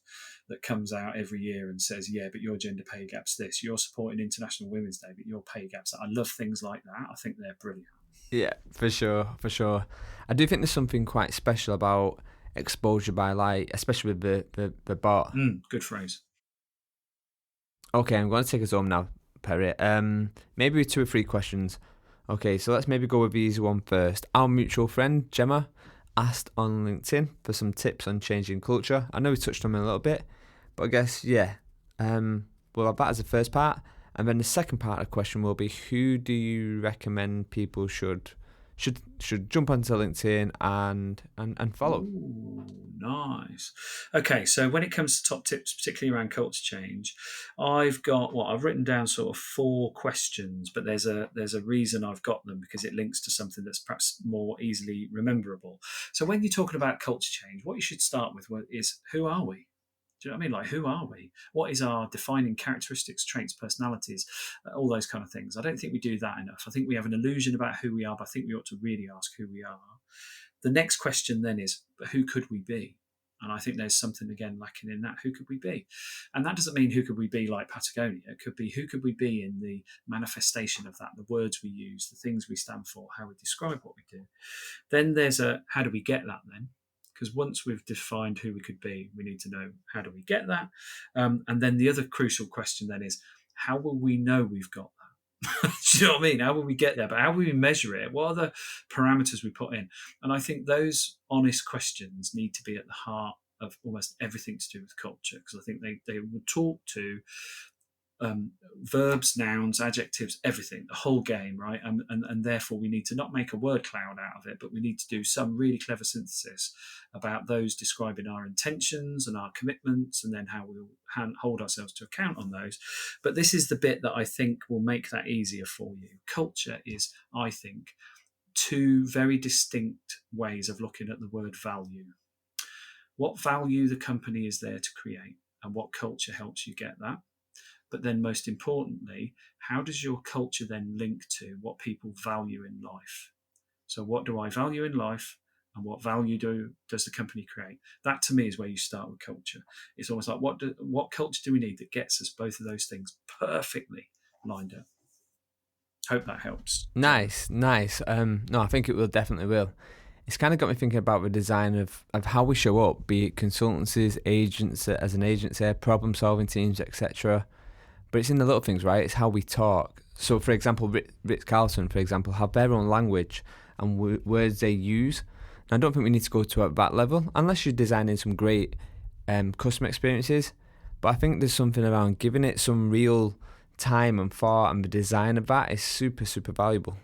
that comes out every year and says, yeah, but your gender pay gap's this. You're supporting International Women's Day, but your pay gap's that. I love things like that. I think they're brilliant. Yeah, for sure, for sure. I do think there's something quite special about exposure by light, especially with the bot. Good phrase. Okay, I'm going to take us home now, Perry. Maybe 2 or 3 questions. Okay, so let's maybe go with the easy one first. Our mutual friend, Gemma, asked on LinkedIn for some tips on changing culture. I know we touched on it a little bit, but I guess, yeah, we'll have that as the first part. And then the second part of the question will be, who do you recommend people should jump onto LinkedIn and follow? Ooh, nice. Okay, so when it comes to top tips, particularly around culture change, I've written down sort of 4 questions, but there's a reason I've got them, because it links to something that's perhaps more easily rememberable. So when you're talking about culture change, what you should start with is, who are we? Do you know what I mean? Like, who are we? What is our defining characteristics, traits, personalities, all those kind of things? I don't think we do that enough. I think we have an illusion about who we are, but I think we ought to really ask who we are. The next question then is, but who could we be? And I think there's something again lacking in that. Who could we be? And that doesn't mean who could we be like Patagonia. It could be who could we be in the manifestation of that, the words we use, the things we stand for, how we describe what we do. Then there's a how do we get that then? Because once we've defined who we could be, we need to know how do we get that. And then the other crucial question then is, how will we know we've got that? Do you know what I mean? How will we get there? But how will we measure it? What are the parameters we put in? And I think those honest questions need to be at the heart of almost everything to do with culture, because I think they will talk to verbs, nouns, adjectives, everything, the whole game, right? And therefore we need to not make a word cloud out of it, but we need to do some really clever synthesis about those describing our intentions and our commitments, and then how we'll hold ourselves to account on those. But this is the bit that I think will make that easier for you. Culture is, I think, 2 very distinct ways of looking at the word value. What value the company is there to create, and what culture helps you get that. But then, most importantly, how does your culture then link to what people value in life? So, what do I value in life, and what value does the company create? That to me is where you start with culture. It's almost like, what culture do we need that gets us both of those things perfectly lined up? Hope that helps, Simon. Nice, nice. No, I think it will, definitely will. It's kind of got me thinking about the design of how we show up, be it consultancies, agents as an agency, problem solving teams, etc. But it's in the little things, right? It's how we talk. So, for example, Ritz Carlton, for example, have their own language and words they use. And I don't think we need to go to that level unless you're designing some great customer experiences. But I think there's something around giving it some real time and thought, and the design of that is super, super valuable.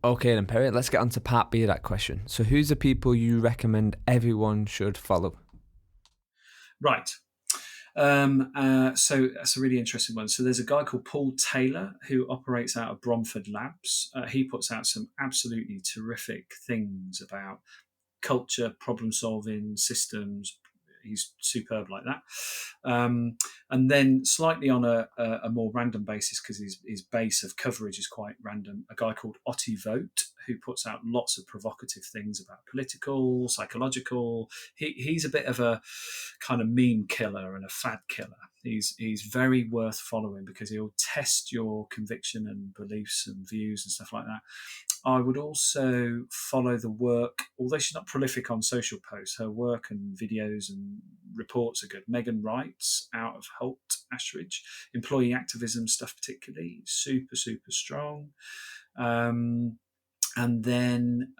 Okay then, Perry, let's get on to part B of that question. So who's the people you recommend everyone should follow? Right. So that's a really interesting one. So there's a guy called Paul Taylor who operates out of Bromford Labs. He puts out some absolutely terrific things about culture, problem solving, systems. He's superb like that. And then slightly on a more random basis, because his base of coverage is quite random, a guy called Otti Vogt, who puts out lots of provocative things about political, psychological. He's a bit of a kind of meme killer and a fad killer. He's very worth following, because he'll test your conviction and beliefs and views and stuff like that. I would also follow the work, although she's not prolific on social posts, her work and videos and reports are good. Megan Wright's out of Holt Ashridge, employee activism stuff particularly, super, super strong. And then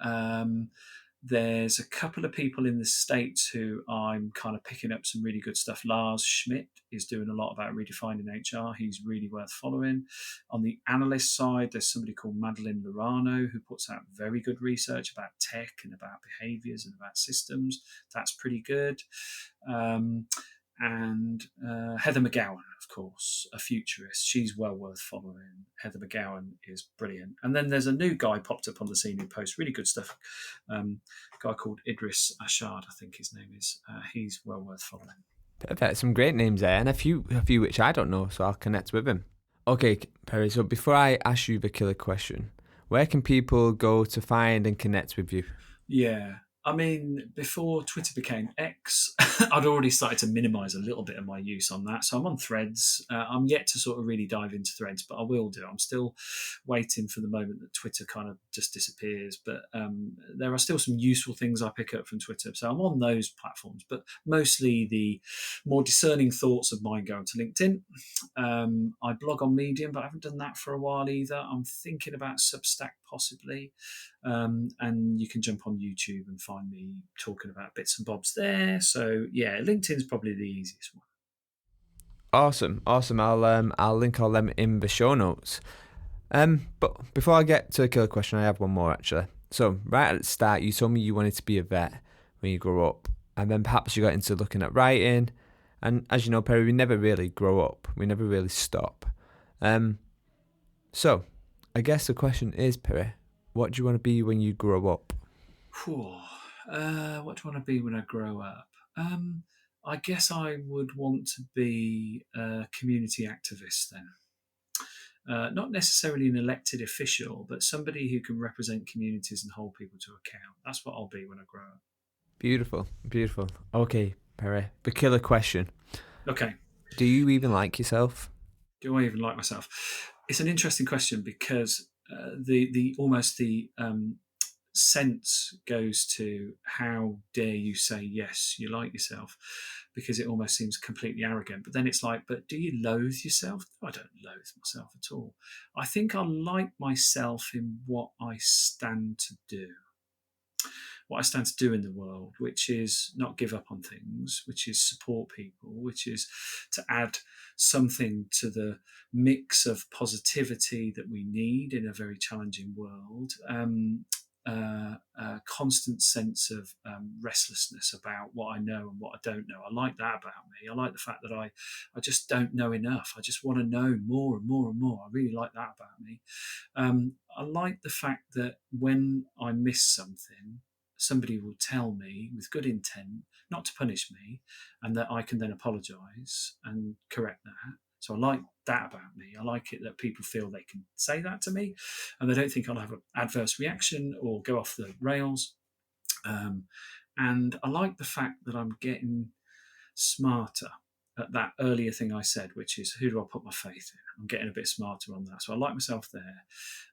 there's a couple of people in the States who I'm kind of picking up some really good stuff. Lars Schmidt is doing a lot about redefining HR. He's really worth following. On the analyst side, there's somebody called Madeline Lorano who puts out very good research about tech and about behaviors and about systems. That's pretty good. And Heather McGowan, of course, a futurist. She's well worth following. Heather McGowan is brilliant. And then there's a new guy popped up on the scene who posts really good stuff. A guy called Idris Ashard, I think his name is. He's well worth following. Perfect. Some great names there, and a few which I don't know, so I'll connect with him. Okay, Perry. So before I ask you the killer question, where can people go to find and connect with you? Yeah. I mean, before Twitter became X, I'd already started to minimize a little bit of my use on that. So I'm on Threads. I'm yet to sort of really dive into Threads, but I will do. I'm still waiting for the moment that Twitter kind of just disappears. But there are still some useful things I pick up from Twitter. So I'm on those platforms, but mostly the more discerning thoughts of mine go to LinkedIn. I blog on Medium, but I haven't done that for a while either. I'm thinking about Substack possibly. And you can jump on YouTube and find me talking about bits and bobs there. So yeah, LinkedIn's probably the easiest one. Awesome. I'll link all them in the show notes. But before I get to the killer question, I have one more actually. So right at the start, you told me you wanted to be a vet when you grew up, and then perhaps you got into looking at writing. And as you know, Perry, we never really grow up. We never really stop. So I guess the question is, Perry, what do you want to be when you grow up? What do I want to be when I grow up? I guess I would want to be a community activist then. Not necessarily an elected official, but somebody who can represent communities and hold people to account. That's what I'll be when I grow up. Beautiful, beautiful. Okay, Perry, the killer question. Okay. Do you even like yourself? Do I even like myself? It's an interesting question because the almost the sense goes to how dare you say yes you like yourself, because it almost seems completely arrogant. But then it's like, but do you loathe yourself? No, I don't loathe myself at all. I think I like myself in what I stand to do. What I stand to do in the world, which is not give up on things, which is support people, which is to add something to the mix of positivity that we need in a very challenging world. A constant sense of restlessness about what I know and what I don't know. I like that about me. I like the fact that I just don't know enough. I just want to know more and more and more. I really like that about me. I like the fact that when I miss something, somebody will tell me with good intent not to punish me, and that I can then apologise and correct that. So I like that about me. I like it that people feel they can say that to me and they don't think I'll have an adverse reaction or go off the rails. And I like the fact that I'm getting smarter at that earlier thing I said, which is who do I put my faith in? I'm getting a bit smarter on that. So I like myself there.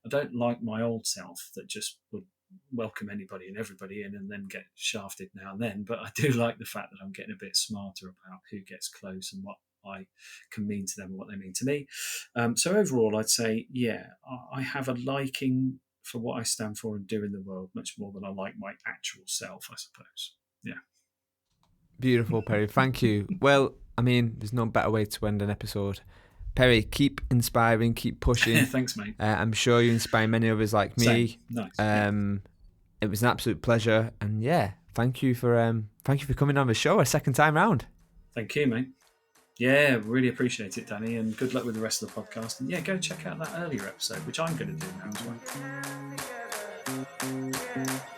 I don't like my old self that just would welcome anybody and everybody in and then get shafted now and then. But I do like the fact that I'm getting a bit smarter about who gets close and what I can mean to them and what they mean to me. So overall, I'd say, yeah, I have a liking for what I stand for and do in the world much more than I like my actual self, I suppose. Yeah. Beautiful, Perry. Thank you. Well, I mean, there's no better way to end an episode. Perry, keep inspiring, keep pushing. Thanks, mate. I'm sure you inspire many others like me. Same. Nice. It was an absolute pleasure, and yeah, thank you for coming on the show a second time round. Thank you, mate. Yeah, really appreciate it, Danny, and good luck with the rest of the podcast. And yeah, go check out that earlier episode, which I'm going to do now as well.